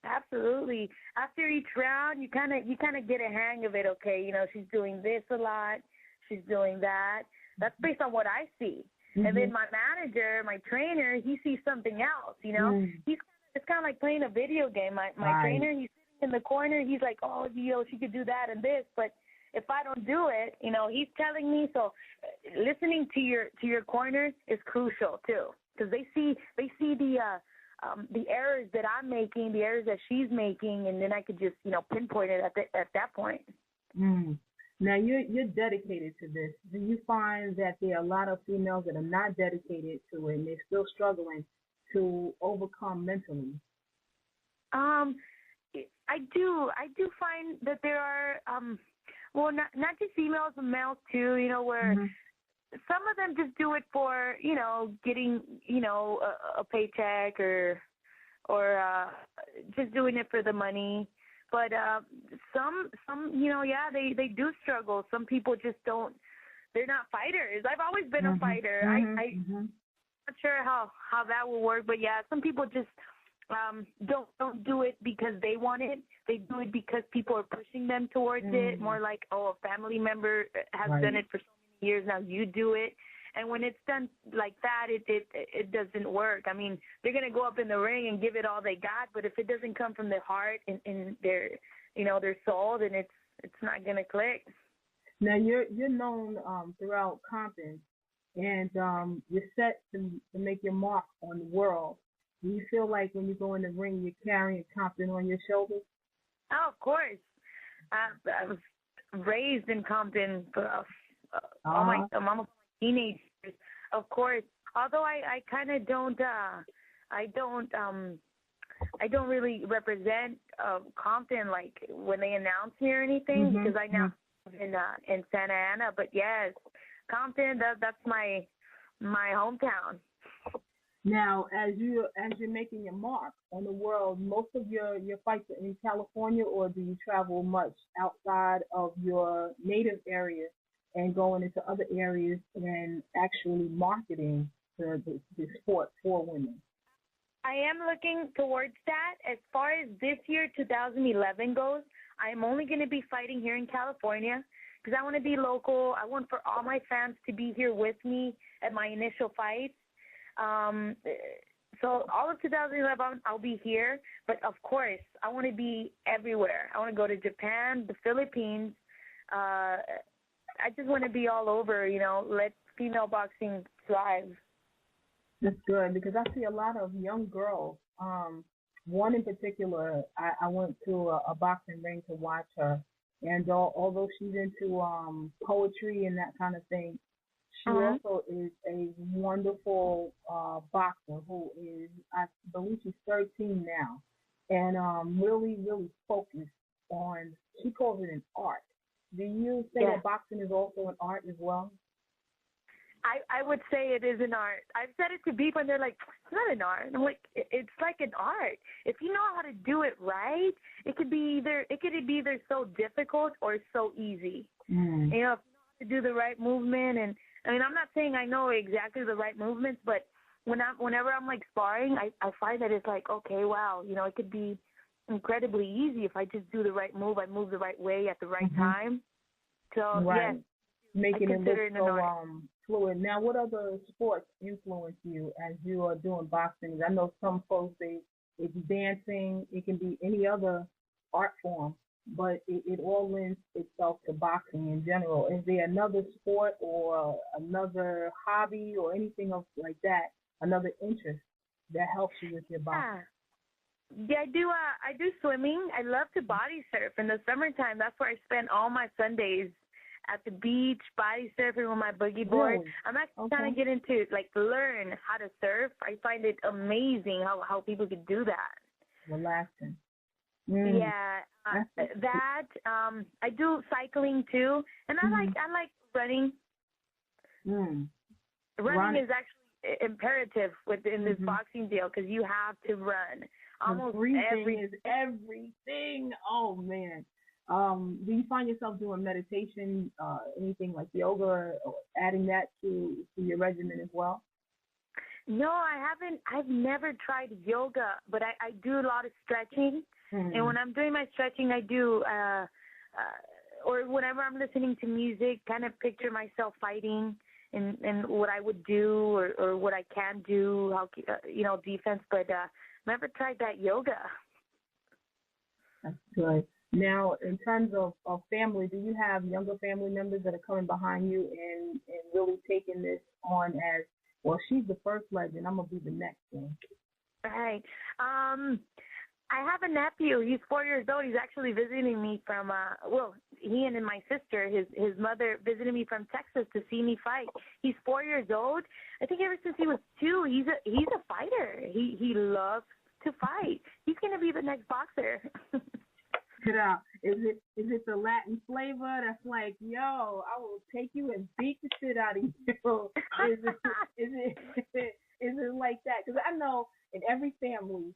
Absolutely. After each round, you kind of get a hang of it. Okay, she's doing this a lot, she's doing that. That's based on what I see. And then my manager, my trainer, he sees something else. It's kind of like playing a video game. My trainer, he's sitting in the corner. He's like, oh, she could do that and this, but if I don't do it, he's telling me. So listening to your corner is crucial too, because they see the errors that I'm making, the errors that she's making, and then I could just pinpoint it at that point. Now you're dedicated to this. Do you find that there are a lot of females that are not dedicated to it and they're still struggling to overcome mentally? I do find that there are not just females, but males too, where some of them just do it for, getting, a paycheck or just doing it for the money. But some they do struggle. Some people just don't, they're not fighters. I've always been a fighter. I'm not sure how that will work, but some people just don't do it because they want it. They do it because people are pushing them towards it, more like, a family member has done it for so many years, now you do it. And when it's done like that, it doesn't work. I mean, they're going to go up in the ring and give it all they got, but if it doesn't come from their heart and their, their soul, then it's not going to click. Now, you're known throughout Compton, and you're set to make your mark on the world. Do you feel like when you go in the ring, you're carrying Compton on your shoulders? Oh, of course. I was raised in Compton for all my teenage years, of course. Although I kind of don't really represent Compton like when they announce me or anything, because I now live in Santa Ana. But yes, Compton, that's my hometown. Now, as you're making your mark on the world, most of your fights are in California, or do you travel much outside of your native area and going into other areas and actually marketing the sport for women? I am looking towards that. As far as this year, 2011 goes, I am only going to be fighting here in California because I want to be local. I want for all my fans to be here with me at my initial fights. So all of 2011, I'll be here. But, of course, I want to be everywhere. I want to go to Japan, the Philippines. I just want to be all over, let female boxing thrive. That's good, because I see a lot of young girls. One in particular, I went to a boxing ring to watch her. And although she's into poetry and that kind of thing, she also is a wonderful boxer who is, I believe she's 13 now, and really, really focused on, she calls it an art. Do you say that boxing is also an art as well? I would say it is an art. I've said it to people, and they're like, it's not an art. And I'm like, it's like an art. If you know how to do it right, it could be either so difficult or so easy. If you know how to do the right movement, and I mean, I'm not saying I know exactly the right movements, but whenever I'm like sparring, I find that it's like, okay, wow, it could be incredibly easy. If I just do the right move, I move the right way at the right time. So, right. yes, Making it look so fluid. Now, what other sports influence you as you are doing boxing? I know some folks, it's dancing, it can be any other art form, but it all lends itself to boxing in general. Is there another sport or another hobby or anything else like that, another interest that helps you with your boxing? Yeah, I do swimming. I love to body surf. In the summertime, that's where I spend all my Sundays, at the beach, body surfing with my boogie board. Really? I'm actually trying to get into, learn how to surf. I find it amazing how people could do that. Relaxing. Yeah, I do cycling too, and I like running. Running is actually imperative within this boxing deal because you have to run. Almost breathing is everything. Oh man. Do you find yourself doing meditation, anything like yoga, or adding that to your regimen as well? No, I haven't. I've never tried yoga, but I do a lot of stretching. And when I'm doing my stretching, I do, or whenever I'm listening to music, kind of picture myself fighting and what I would do or what I can do, how defense. But never tried that yoga. That's good. Now, in terms of family, do you have younger family members that are coming behind you and really taking this on as, well, she's the first legend, I'm going to be the next one? Right. I have a nephew. He's 4 years old. He's actually visiting me from, he and my sister, his mother, visited me from Texas to see me fight. He's 4 years old. I think ever since he was 2, he's a fighter. He loves to fight. He's going to be the next boxer. Is it the Latin flavor that's like, yo, I will take you and beat the shit out of you? Is it like that? Because I know in every family,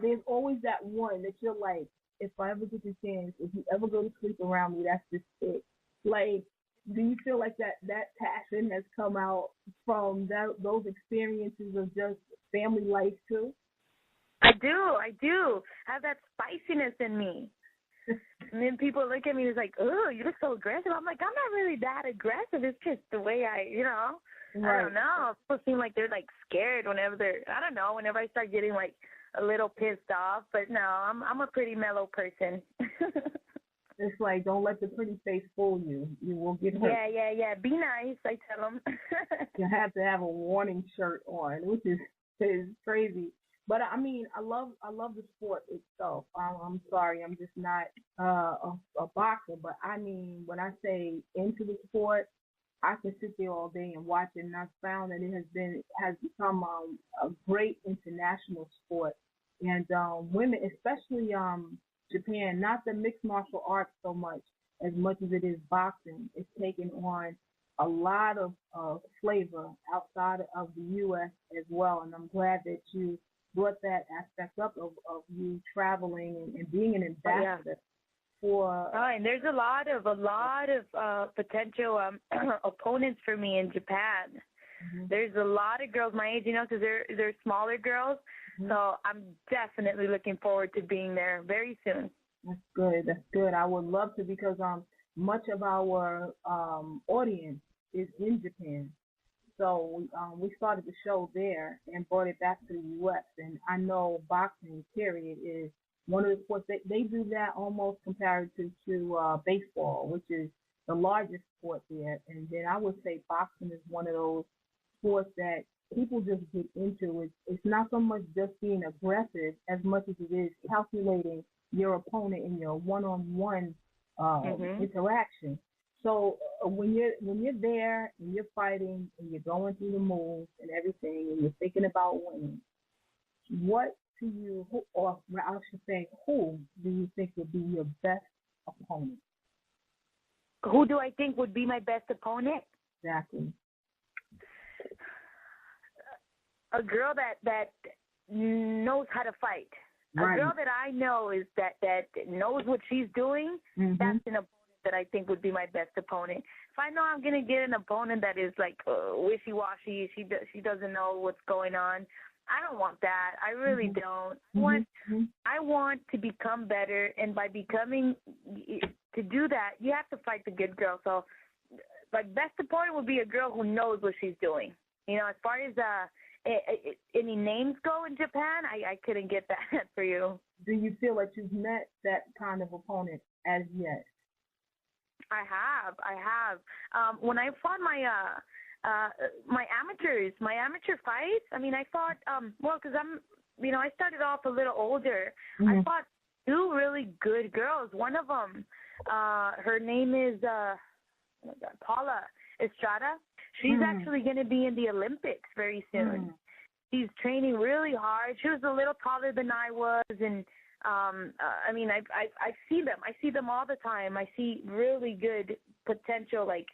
there's always that one that you're like, if I ever get the chance, if you ever go to sleep around me, that's just it. Like, do you feel like that passion has come out from those experiences of just family life too? I do. I have that spiciness in me. And then people look at me and it's like, oh, you look so aggressive. I'm like, I'm not really that aggressive. It's just the way I don't know. People seem like they're like scared whenever whenever I start getting like a little pissed off. But no, I'm a pretty mellow person. It's like, don't let the pretty face fool you. You will get hurt. Yeah. Be nice, I tell them. You have to have a warning shirt on, which is crazy. But I mean, I love the sport itself. I'm sorry, I'm just not a boxer. But I mean, when I say into the sport, I can sit there all day and watch it. And I've found that it has become a great international sport. And women, especially Japan, not the mixed martial arts so much as it is boxing, it's taken on a lot of flavor outside of the U.S. as well. And I'm glad that you brought that aspect up of you traveling and being an ambassador for. And there's a lot of potential opponents for me in Japan. There's a lot of girls my age, because they're smaller girls. So I'm definitely looking forward to being there very soon. That's good. I would love to, because much of our audience is in Japan. So we started the show there and brought it back to the U.S. And I know boxing, period, is one of the sports they do that almost comparative to baseball, which is the largest sport there. And then I would say boxing is one of those sports that people just get into. It's not so much just being aggressive as much as it is calculating your opponent in your one-on-one interaction. So when you're there and you're fighting and you're going through the moves and everything and you're thinking about winning, what do you, or I should say, who do you think would be your best opponent? Who do I think would be my best opponent? Exactly. A girl that knows how to fight. Right. A girl that I know is that knows what she's doing. That's an opponent that I think would be my best opponent. If I know I'm going to get an opponent that is like wishy-washy, she doesn't know what's going on, I don't want that. I really don't. I want to become better, and by becoming, to do that, you have to fight the good girl. So, like, best opponent would be a girl who knows what she's doing. You know, as far as any names go in Japan, I couldn't get that for you. Do you feel like you've met that kind of opponent as yet? I have. When I fought my amateur fights, I mean, I fought, because I started off a little older. I fought two really good girls. One of them, her name is, Paula Estrada. She's actually going to be in the Olympics very soon. She's training really hard. She was a little taller than I was, and I mean, I see them. I see them all the time. I see really good potential, like,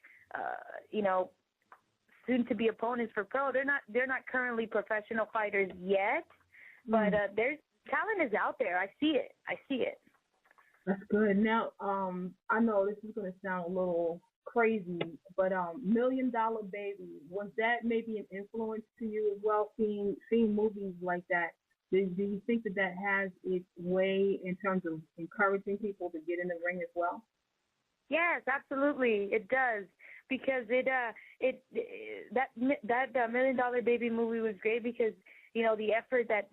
soon to be opponents for pro. They're not currently professional fighters yet, but there's talent is out there. I see it. That's good. Now, I know this is going to sound a little crazy, but $1 Million Baby, was that maybe an influence to you as well, seeing movies like that? Do you think that has its way in terms of encouraging people to get in the ring as well? Yes, absolutely, it does, because that $1 Million Baby movie was great because, you know, the effort that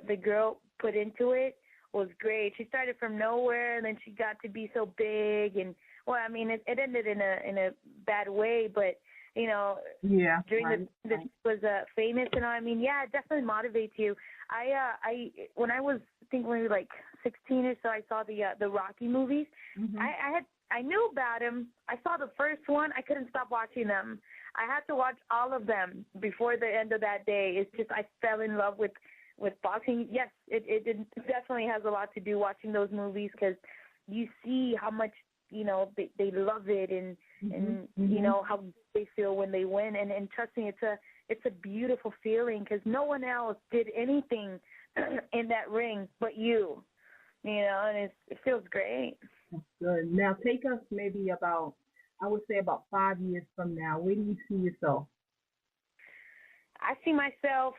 the girl put into it was great. She started from nowhere, and then she got to be so big, and well, I mean, it ended in a bad way, but you know, during the was famous, and I mean, yeah, it definitely motivates you. I when I was, I think maybe like 16 or so, I saw the Rocky movies. I knew about him. I saw the first one. I couldn't stop watching them. I had to watch all of them before the end of that day. It's just I fell in love with boxing. Yes, it definitely has a lot to do watching those movies, because you see how much, you know, they love it, and you know how they feel when they win, and trust me, it's a beautiful feeling, because no one else did anything in that ring but you know, and it feels great. That's good. Now take us maybe about, I would say about 5 years from now. Where do you see yourself? I see myself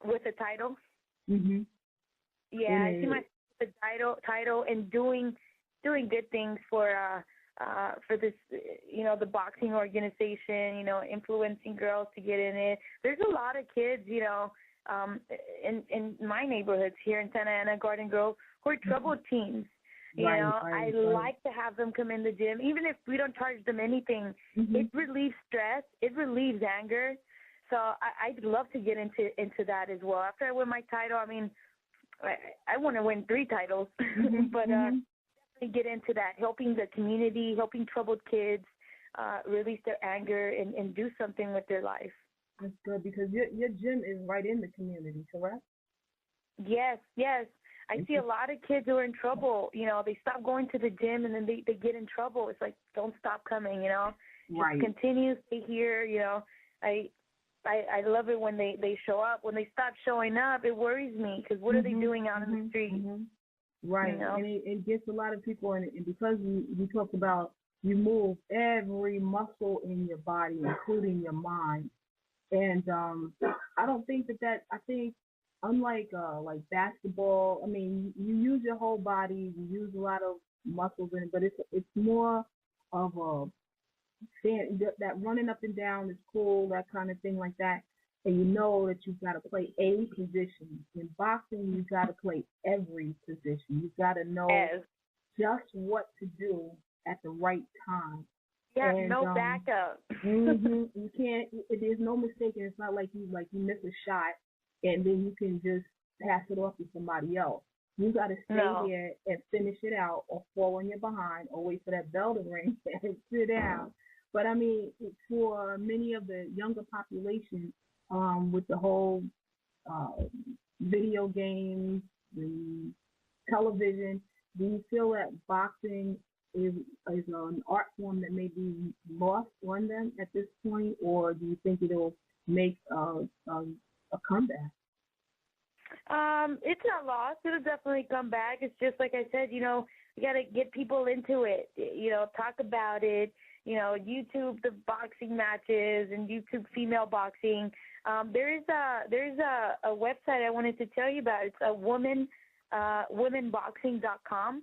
with a title. Yeah, I see myself with a title and doing good things for this, you know, the boxing organization, you know, influencing girls to get in it. There's a lot of kids, you know, in my neighborhoods here in Santa Ana, Garden Grove, who are troubled teens. You know, I like to have them come in the gym, even if we don't charge them anything. It relieves stress. It relieves anger. So I'd love to get into that as well. After I win my title, I mean, I want to win 3 titles, but get into that, helping the community, helping troubled kids release their anger and do something with their life. That's good, because your gym is right in the community, correct? Yes. I see a lot of kids who are in trouble. You know, they stop going to the gym, and then they get in trouble. It's like, don't stop coming, you know. Just continue, stay here, you know. I love it when they show up. When they stop showing up, it worries me, because what are they doing out in the street? Right, you know? And it gets a lot of people, and because you talked about you move every muscle in your body, including your mind, and I don't think that I think, unlike like basketball, I mean, you use your whole body, you use a lot of muscles in it, but it's more of that running up and down is cool, that kind of thing like that. And you know that you've got to play a position. In boxing, you've got to play every position. You've got to know just what to do at the right time. Yeah, and, no backup. You can't. There's no mistake. It's not like you miss a shot and then you can just pass it off to somebody else. You got to stay here and finish it out, or fall on your behind, or wait for that bell to ring and sit down. But I mean, for many of the younger population, with the whole video games, the television, do you feel that boxing is an art form that may be lost on them at this point, or do you think it'll make a comeback? It's not lost. It'll definitely come back. It's just like I said, you know, you got to get people into it, you know, talk about it, YouTube the boxing matches and YouTube female boxing. There's a website I wanted to tell you about. It's a womenboxing.com.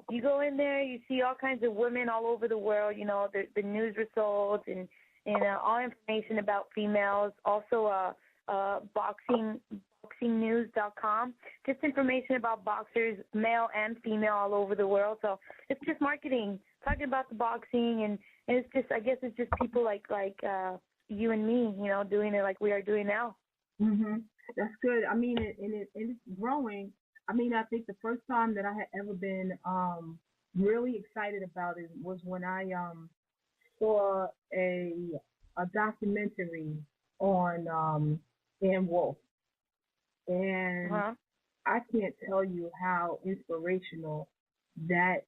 You go in there, you see all kinds of women all over the world. The news results and all information about females. Also, boxingnews.com. Just information about boxers, male and female, all over the world. So it's just marketing, talking about the boxing, and it's just, I guess it's just people like you and me, doing it like we are doing now. Mhm. That's good. I mean, it's growing. I mean, I think the first time that I had ever been really excited about it was when I saw a documentary on Ann Wolfe, and I can't tell you how inspirational that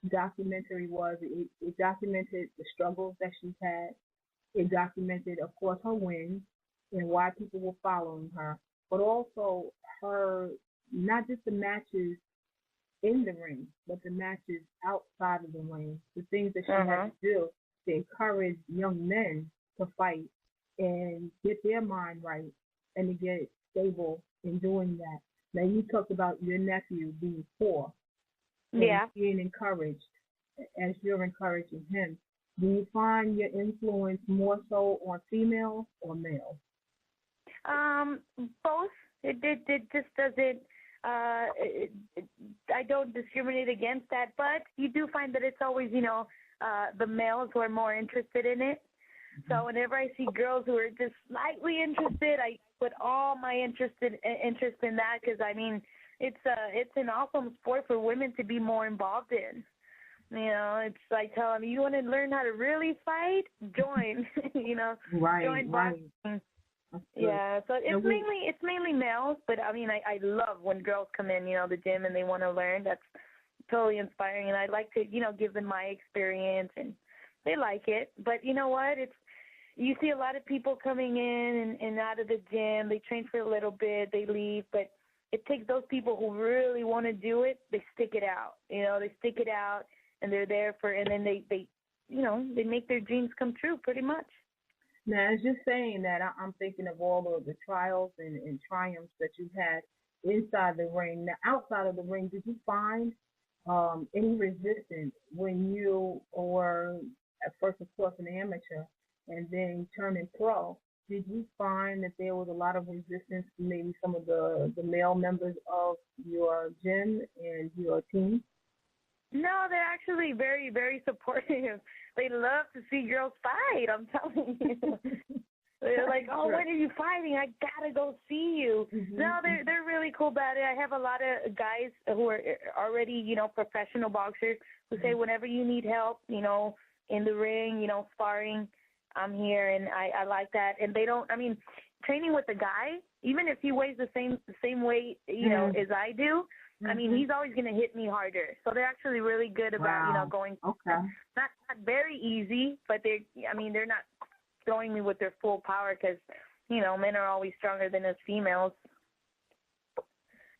documentary was. It documented the struggles that she's had. It documented, of course, her wins and why people were following her, but also her, not just the matches in the ring, but the matches outside of the ring, the things that she had to do to encourage young men to fight and get their mind right and to get stable in doing that. Now, you talked about your nephew being 4. Yeah. Being encouraged as you're encouraging him. Do you find your influence more so on females or males? Both. It just doesn't. I don't discriminate against that, but you do find that it's always, the males who are more interested in it. So whenever I see girls who are just slightly interested, I put all my interest in that, because I mean, it's an awesome sport for women to be more involved in. It's like, tell them, you want to learn how to really fight? Join. Join boxing. Yeah, so it's mainly males, but I mean, I love when girls come in, the gym, and they want to learn. That's totally inspiring, and I like to, give them my experience, and they like it. But you know what? You see a lot of people coming in and out of the gym. They train for a little bit, they leave, but it takes those people who really want to do it. They stick it out. They stick it out, and they're there and then they they make their dreams come true, pretty much. Now, as you're saying that, I'm thinking of all of the trials and triumphs that you've had inside the ring. Now, outside of the ring, did you find any resistance when you were, at first, of course, an amateur and then turning pro? Did you find that there was a lot of resistance to maybe some of the male members of your gym and your team? No, they're actually very, very supportive. They love to see girls fight, I'm telling you. They're like, oh, when are you fighting? I got to go see you. Mm-hmm. No, they're really cool about it. I have a lot of guys who are already, professional boxers who say whenever you need help, in the ring, sparring, I'm here, and I like that. And they don't, training with a guy, even if he weighs the same weight, as I do, I mean, he's always going to hit me harder. So they're actually really good about, going. Okay. Not very easy, but they're not throwing me with their full power, because, men are always stronger than us females.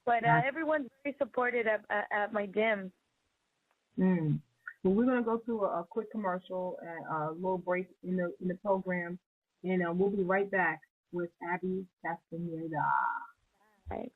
But everyone's very supportive at my gym. Well, we're going to go to a quick commercial, a little break in the program, and we'll be right back with Abby Castaneda. Right.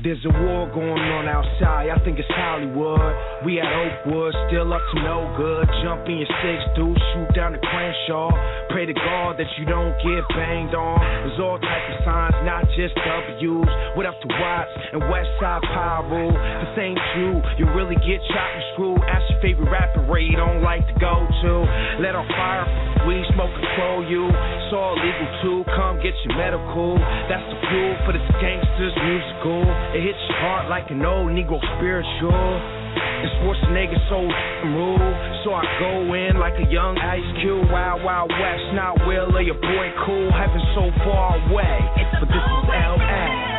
There's a war going on outside, I think it's Hollywood. We at Oakwood, still up to no good. Jump in your 6 deuce, shoot down the Crenshaw. Pray to God that you don't get banged on. There's all types of signs, not just W's. What up to Watts and Westside Pyro? This ain't true, you really get chopped and screwed. Ask your favorite rapper where you don't like to go to. Let off fire, weed smoke control you. It's all legal too, come get your medical. That's the fuel for this gangsters musical. It hits your heart like an old Negro spiritual. And Schwarzenegger so rule. So I go in like a young Ice Cube. Wild, Wild West, not Will or your boy Cool. Heaven so far away, but this is L.A.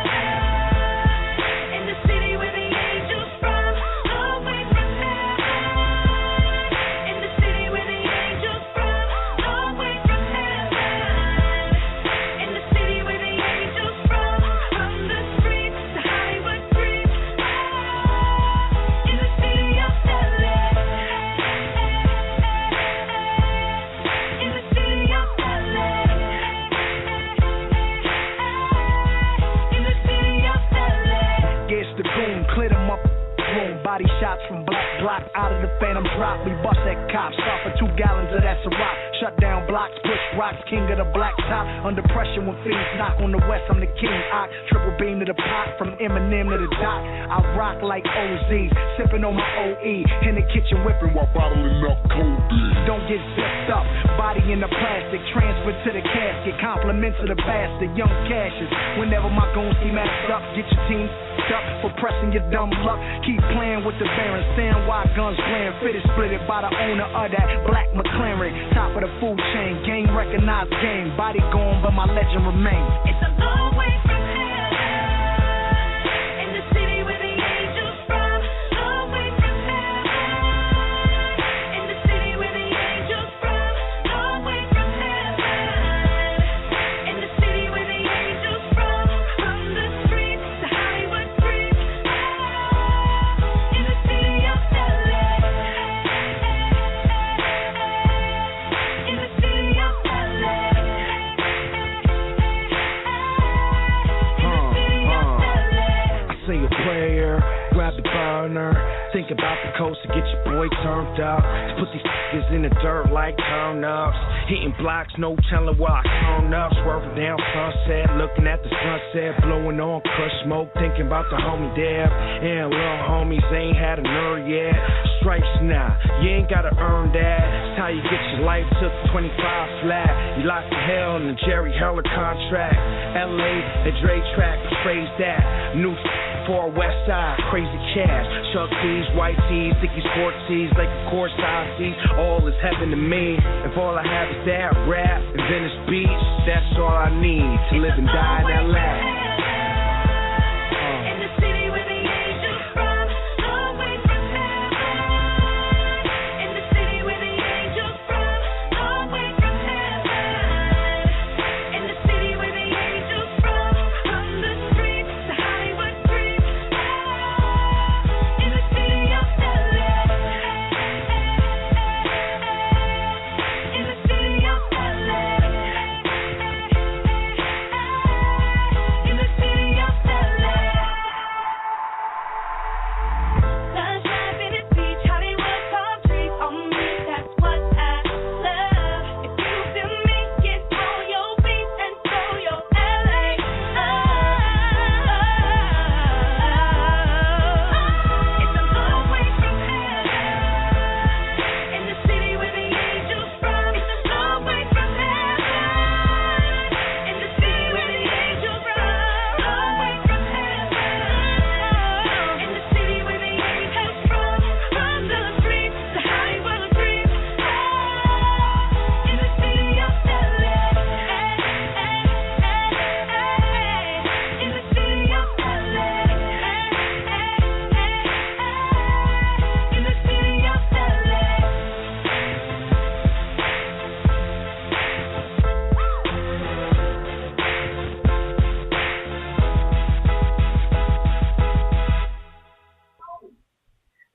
body shots from Black Block. Out of the Phantom drop, we bust at cops. Stop for 2 gallons of that Ciroc. Shut down blocks, push rocks, king of the black top. Under pressure when fiends knock on the west, I'm the king. I triple beam to the pot, from Eminem to the dock. I rock like OZ, sipping on my OE. In the kitchen whipping while bottling up codeine. Don't get zipped up, body in the plastic. Transfer to the casket, compliments to the bastard. Young Cashes, whenever my goons see masked up. Get your team up for pressing your dumb luck. Keep playing with the Baron, stand why guns playing. Fitted split it by the owner of that black McLaren. Top of the food chain, game recognized game. Body gone, but my legend remains. It's a long way from heaven, in the city where the angels from. Long way from heaven, in the city where the angels from. Long way from heaven, in the city where the angels from. From the streets to Hollywood streets, in the city of LA, in the city of LA. Say a prayer, grab the burner. Think about the coast to get your boy turned up. Put these f***ers in the dirt like turn-ups. Hitting blocks, no telling where I turn up. Swerving down Sunset, looking at the sunset. Blowing on kush smoke, thinking about the homie Deb. And little homies ain't had a nerve yet. Stripes now, you ain't gotta earn that. It's how you get your life took 25 flat. You locked the hell in the Jerry Heller contract. LA, the Dre track, phrase that. New for West Side, crazy cash. Chuck tees, white tees, Dickies, sport tees, like a course I see. All is heaven to me. If all I have is that rap and Venice Beach, that's all I need to live and die in LA.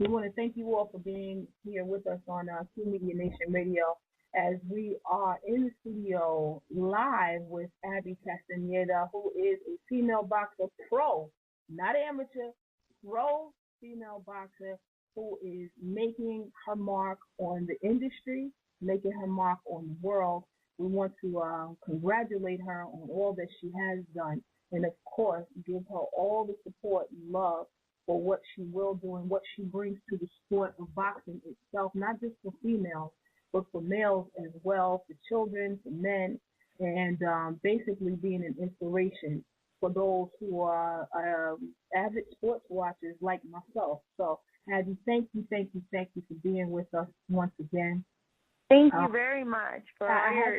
We want to thank you all for being here with us on Qmedia Nation Radio as we are in the studio live with Abby Castaneda, who is a female boxer pro, not amateur, pro female boxer who is making her mark on the industry, making her mark on the world. We want to congratulate her on all that she has done and, of course, give her all the support and love for what she will do and what she brings to the sport of boxing itself, not just for females, but for males as well, for children, for men, and basically being an inspiration for those who are avid sports watchers like myself. So, Abby, thank you for being with us once again. Thank you very much for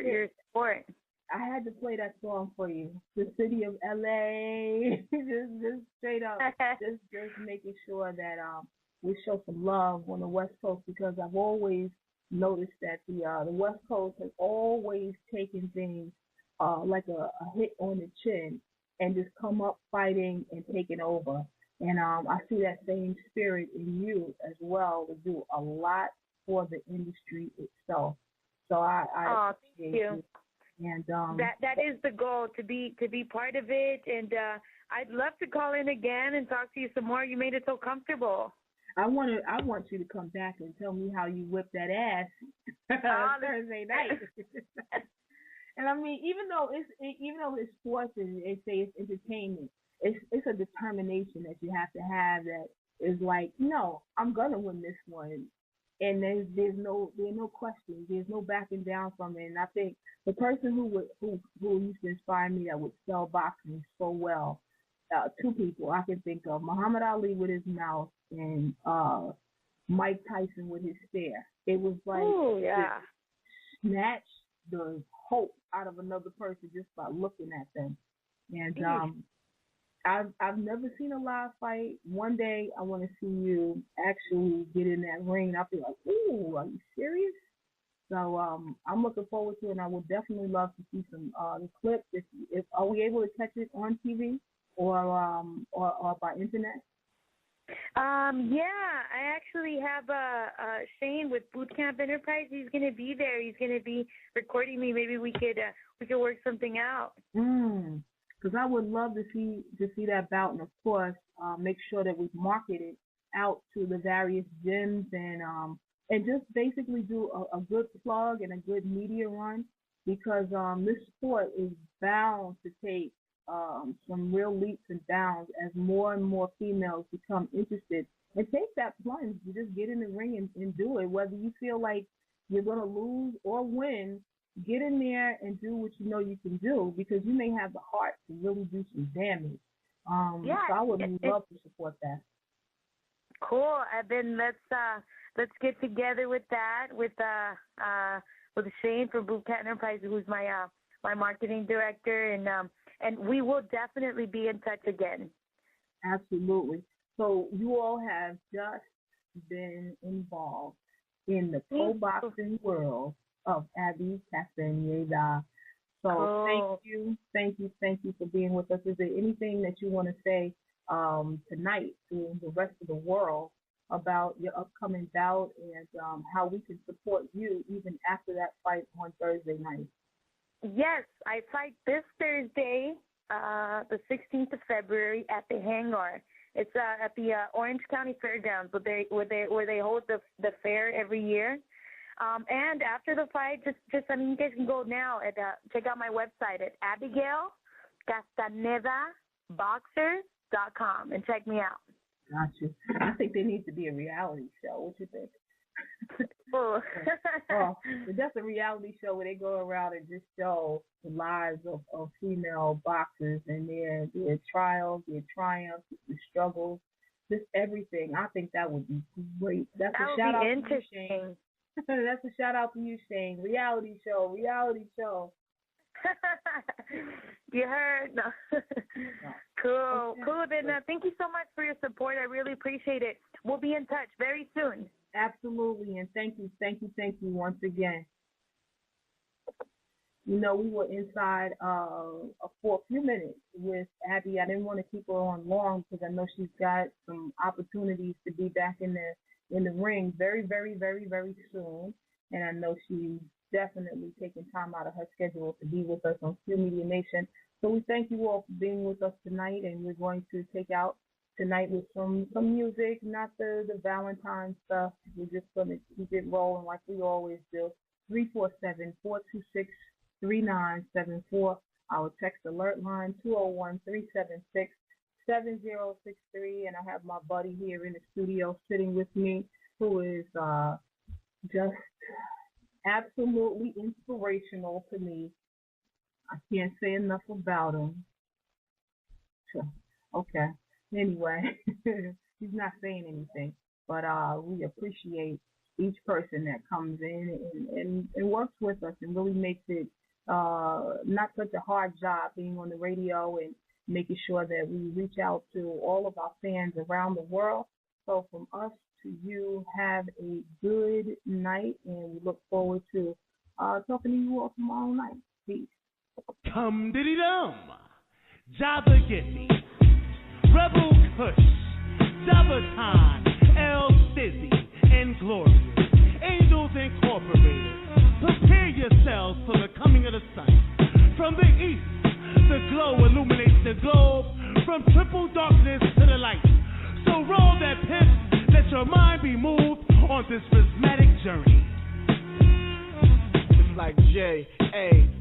your support. I had to play that song for you. The city of LA, just straight up, just making sure that we show some love on the West Coast, because I've always noticed that the West Coast has always taken things like a hit on the chin and just come up fighting and taking over. And I see that same spirit in you as well, to do a lot for the industry itself. So I appreciate you. And that is the goal, to be part of it. And I'd love to call in again and talk to you some more. You made it so comfortable. I want you to come back and tell me how you whipped that ass Thursday night. And I mean, even though it's sports and they say it's entertainment, it's a determination that you have to have that is like, no, I'm gonna win this one, and there's no questions, there's no backing down from it. And I think the person who used to inspire me that would sell boxing so well, two people I can think of: Muhammad Ali with his mouth and Mike Tyson with his stare. It was like, oh yeah, snatch the hope out of another person just by looking at them. And I've never seen a live fight. One day I want to see you actually get in that ring. I'll be like, ooh, are you serious? So I'm looking forward to it, and I would definitely love to see some the clips. If are we able to catch it on TV or by internet? Yeah, I actually have Shane with BootCamp Enterprise. He's going to be there. He's going to be recording me. Maybe we could work something out. Because I would love to see that bout, and of course, make sure that we market it out to the various gyms and just basically do a good plug and a good media run, because this sport is bound to take some real leaps and bounds as more and more females become interested and take that plunge. You just get in the ring and do it, whether you feel like you're going to lose or win. Get in there and do what you know you can do, because you may have the heart to really do some damage. So I would love to support that. Cool. And then let's get together with that with Shane from BootCamp Enterprise, who's my marketing director, and we will definitely be in touch again. Absolutely. So you all have just been involved in the pro boxing world of Abby Castaneda. So thank you for being with us. Is there anything that you want to say tonight to the rest of the world about your upcoming bout and how we can support you even after that fight on Thursday night? Yes, I fight this Thursday, the 16th of February at the Hangar. It's at the Orange County Fairgrounds, where they hold the fair every year. And after the fight, you guys can go now and check out my website at Abigail Castaneda Boxer.com and check me out. Gotcha. I think there needs to be a reality show. What you think? That's a reality show where they go around and just show the lives of female boxers and their trials, their triumphs, the struggles, just everything. I think that would be great. That's a shout out to you, Shane. That's a shout out to you, Shane. Reality show. You heard? No. Cool. Then thank you so much for your support. I really appreciate it. We'll be in touch very soon. Absolutely, and thank you once again. We were inside for a few minutes with Abby. I didn't want to keep her on long because I know she's got some opportunities to be back in the ring very, very, very, very soon. And I know she's definitely taking time out of her schedule to be with us on Qmedia Nation. So we thank you all for being with us tonight, and we're going to take out tonight with some music, not the Valentine stuff. We're just going to keep it rolling like we always do. 347-426-3974. Our text alert line, 201-376-7063. And I have my buddy here in the studio sitting with me, who is just absolutely inspirational to me. I can't say enough about him. Okay. Anyway, he's not saying anything, but we appreciate each person that comes in and works with us and really makes it not such a hard job being on the radio and making sure that we reach out to all of our fans around the world. So from us to you, have a good night, and we look forward to talking to you all tomorrow night. Peace. Come diddy dum, Jabba Gippy, Rebel Kush, Jabbaton, El Sizzy, and Glorious, Angels Incorporated. Prepare yourselves for the coming of the sun. From the east, the glow illuminates the globe, from triple darkness to the light. So roll that pimp, let's your mind be moved on this rhythmic journey. It's like J-A-J-A.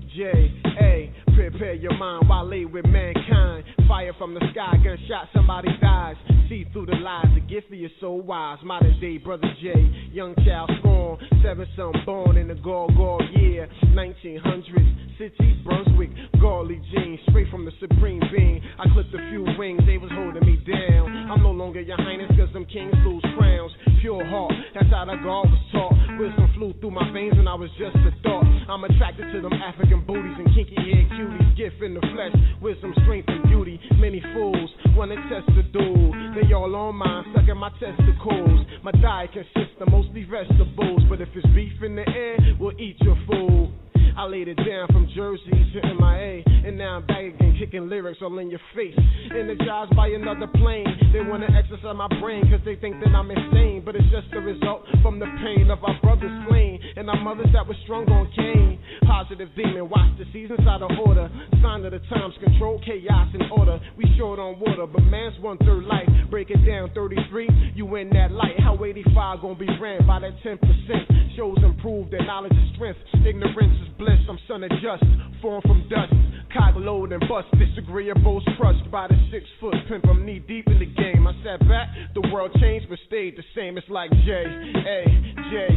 Prepare your mind while lay with mankind. Fire from the sky, gunshot, somebody dies. See through the lies, the gift of your soul wise. Modern day brother J, young child scorn. 7 son born in the Gol year 1900s. City, Brunswick, Garley jeans, straight from the supreme being. I clipped a few wings, they was holding me down. I'm no longer your highness, cause them kings lose crowns. Pure heart, that's how the God was taught. Wisdom flew through my veins and I was just a thought. I'm attracted to them African booties and kinky hair cuties. Gift in the flesh, wisdom, strength, and beauty. Many fools wanna test the dude. They all on mine, stuck in my testicles. My diet consists of mostly vegetables, but if it's beef in the air, we'll eat your food. I laid it down from Jersey to MIA, and now I'm back again kicking lyrics all in your face. Energized by another plane, they wanna exercise my brain cause they think that I'm insane, but it's just a result from the pain of our brothers slain and our mothers that were strung on Cain. Positive demon, watch the seasons out of order. Sign of the times, control chaos and order. We short on water, but man's 1/3 life. Break it down, 33, you in that light. How 85 gonna be ran by that 10%? Shows improve their knowledge and strength. Ignorance is bliss, I'm son of just, formed from dust. Cock load and bust, disagreeables crushed by the 6-foot pimp. I'm knee deep in the game. I sat back, the world changed but stayed the same. It's like J-A-J-A.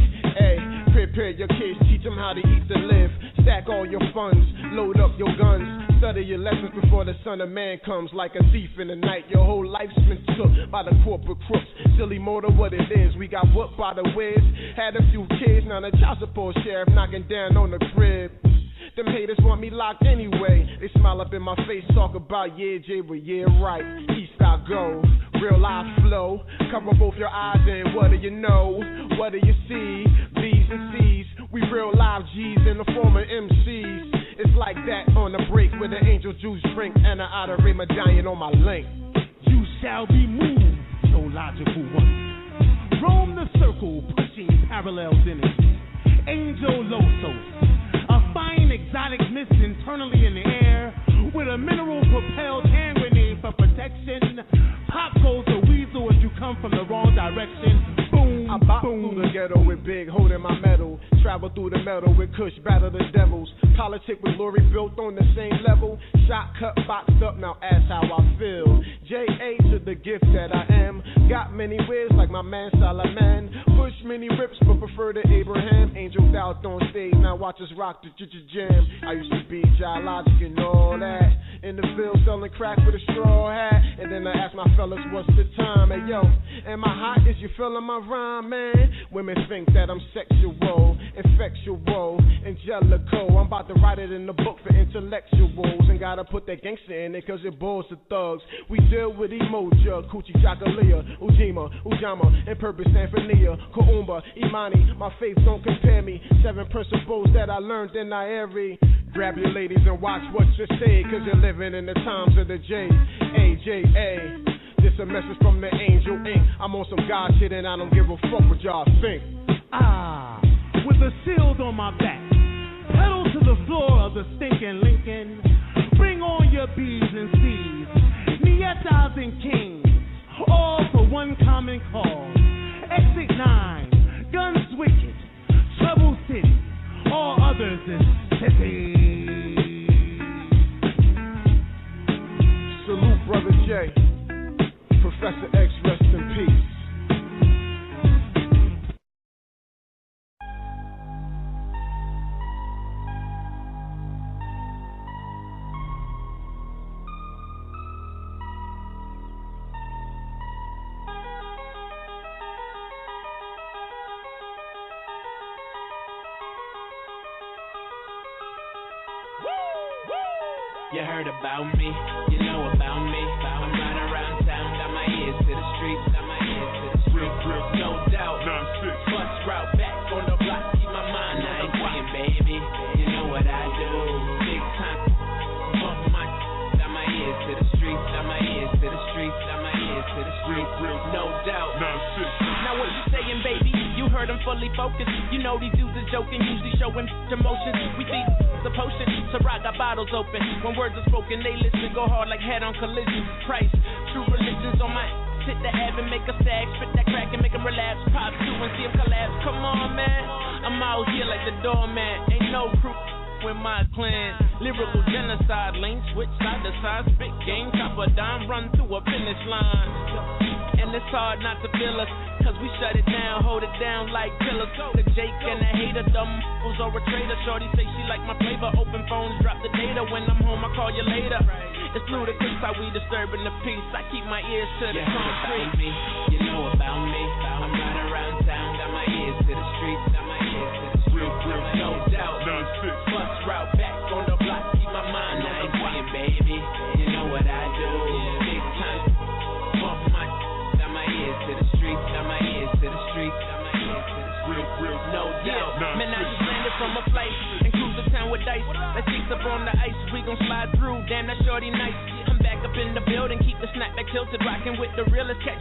Prepare your kids, teach them how to eat to live. Stack all your funds, load up your guns. Study your lessons before the son of man comes. Like a thief in the night, your whole life's been took by the corporate crooks. Silly motor, what it is. We got whooped by the whiz. Had a few kids, now the child support sheriff knocking down on the crib. Them haters want me locked anyway. They smile up in my face, talk about yeah, Jay, but yeah, right. East I go, real life flow. Cover both your eyes and what do you know? What do you see? B's and C's. We real live G's in the form of MCs. It's like that on the break with an angel juice drink and an artery medallion on my link. You shall be moved, so logical one. Roam the circle, pushing parallels in it. Angel Losos, a fine exotic mist internally in the air, with a mineral propelled hand grenade for protection. Pop goes a weasel if you come from the wrong direction. Boom, I bop boom. through the ghetto with big, holding my medal. Travel through the metal with Kush, battle the devils. Politic with glory built on the same level. Shot cut, boxed up, now ask how I feel. J.A. to the gift that I am. Got many ways like my man Solomon. Push many rips but prefer to Abraham. Angel out on stage, now watch us rock the jam. I used to be geologic and all that. In the field selling crack with a straw hat. And then I asked my fellas what's the time. Hey yo, am I hot? Is you feeling my rhyme, man? Women think that I'm sexual, infectual, angelico. I'm about to write it in the book for intellectuals. And gotta put that gangster in it cause it bores the thugs. We deal with Emoja, Coochie Chakalia, Ujima, Ujama, and Purpose Sanfonia, Koumba, Imani. My faith don't compare me. 7 principles that I learned in Nairi. Grab your ladies and watch what you say, cause you're living in the times of the J-A-J-A. This a message from the Angel Inc. I'm on some God shit and I don't give a fuck what y'all think. With a shield on my back, pedal to the floor of the stinking Lincoln. Bring on your B's and C's, Nietas and Kings, all for one common cause. Exit 9, guns wicked, trouble city, all others is city. Salute Brother J, Professor X, rest in peace. You heard about me, you know about me. I'm riding around town, got my ears to the streets, got my ears to the streets. No doubt, bus route back on the block, keep my mind on playing, baby. You know what I do, big time. Bump my, got my ears to the streets, got my ears to the streets, got my ears to the streets. No doubt. Now what you saying, baby? You heard him fully focused. You know these dudes are joking, usually showing emotions. We think the potion to rock got bottles open. When words are spoken, they listen, go hard like head on collision. Price, true religion's on my hit the ab and make a stack, spit that crack and make him relapse. Pop two and see him collapse. Come on, man. I'm out here like the doorman. Ain't no crew with my clan. Lyrical genocide, lane switch side to side, spit game, top a dime, run through a finish line. And it's hard not to feel us, cause we shut it down, hold it down like pillars. The Jake and the hater, dumb fools or a traitor. Shorty say she like my flavor, open phones, drop the data. When I'm home, I call you later. It's ludicrous how we disturbing the peace. I keep my ears to the concrete. Me, you know about me. I'm riding around town, got my ears to the streets, got my ears to the streets. Real, no doubt. Bus route back on the block, keep my mind nice, baby. You know what I do. Big time, bump my, got my ears to the streets, got my ears to the streets, got my ears to the streets. Real, no doubt. Man, I just landed from a flight and cruise the town with dice. Let's cheeks up on the ice, we gon' slide through. Damn, that shorty nice. I'm back up in the building, keep the snapback tilted, rocking with the realest catch.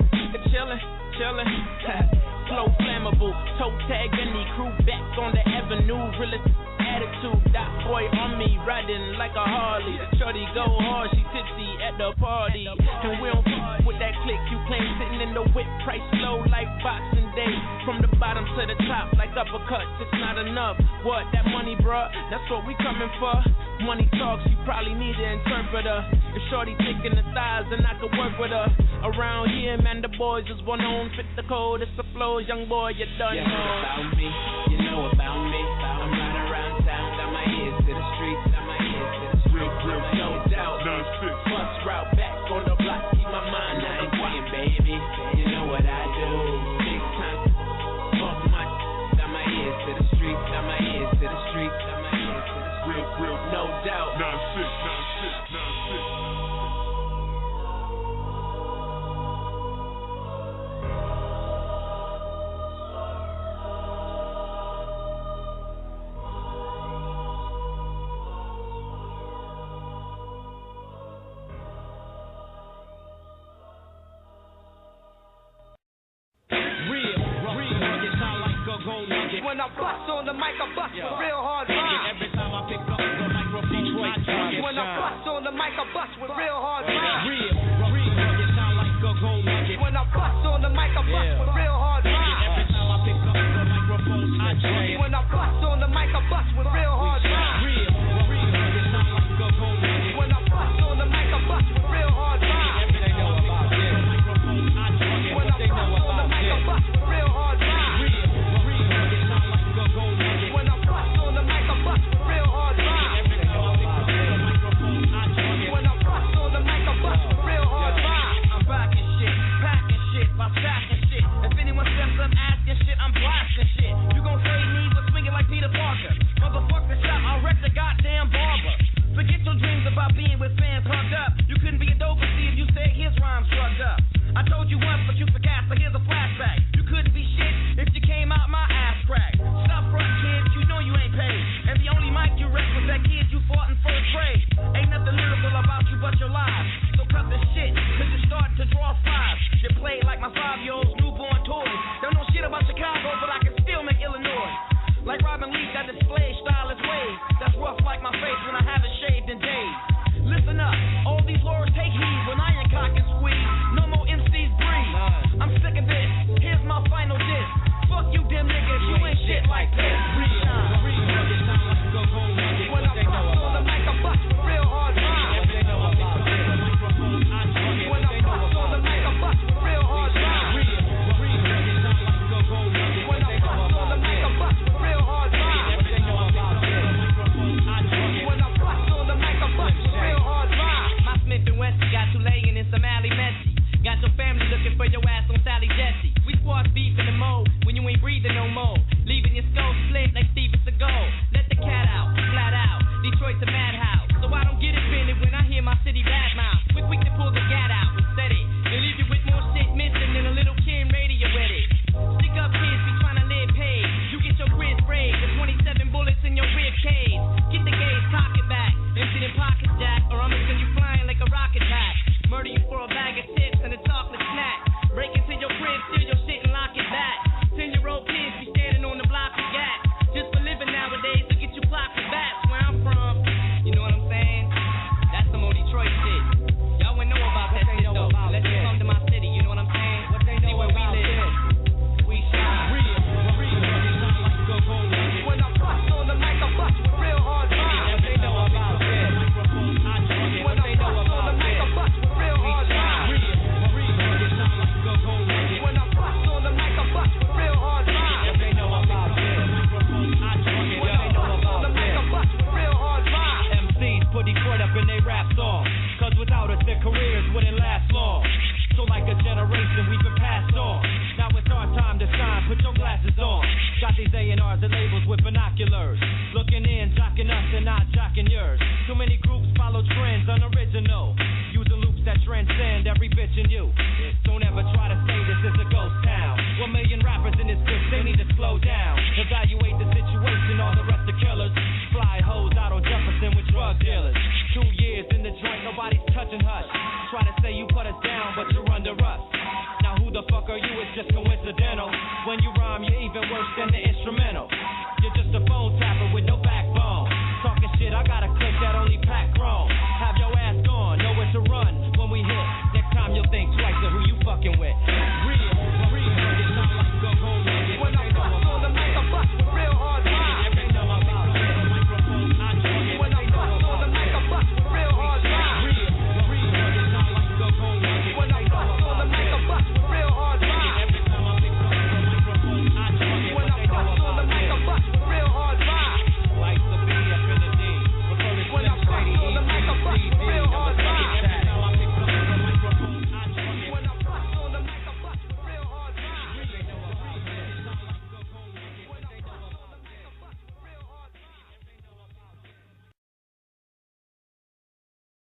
Chillin'. Flow flammable, toe tag any crew back on the avenue. Realest attitude, that boy on me, riding like a Harley. Shorty go hard, she tipsy at the party. And we don't f with that click, you claim sitting in the whip, price low like Boxing Day. From the bottom to the top, like uppercuts, it's not enough. What, that money, bruh? That's what we coming for. Money talks, you probably need an interpreter. If shorty taking the thighs, then I could work with her. Around here, man, the boys just want on, fit the code, it's the flow, young boy, you done know. About me, you know about me. I'm riding around town, got my ears to the streets, got my ears to the streets. Real, no doubt. Bus route back on the block, keep my mind nice, baby. You know what I do. Big time, bump my, got my ears to the streets, got my ears to the streets, got my ears to the streets. Real, no doubt. 9-6. When I bust on the mic, I bust with real hard rhymes. Every time I pick up the microphone, Detroit, when I bust on the mic, I bust with real hard rhymes. Real, you sound like a gold nugget. When I bust on the mic, I bust with real hard rhymes. Every time I pick up the microphone, I drag it. When I bust on the mic, I bust with real hard rhymes. Real, you sound like a gold nugget. When I bust on the mic, I bust with real hard rhymes. Every time I pick up the microphone, I drag it. When I bust on the mic, I bust with real hard rhymes. When I bust on the mic, I bust with real hard rhymes. When I bust on the mic, I bust with real hard rhymes. I'm rocking shit, packing shit, by stacking shit. If every bitch in you. Don't ever try to say this is a ghost town. 1 million rappers in this bitch, they need to slow down. Evaluate the situation, all the rest are killers. Fly hoes out on Jefferson with drug dealers. 2 years in the joint, nobody's touching hush. Try to say you put us down, but you're under us. Now who the fuck are you? It's just coincidental. When you rhyme, you're even worse than the instrumental.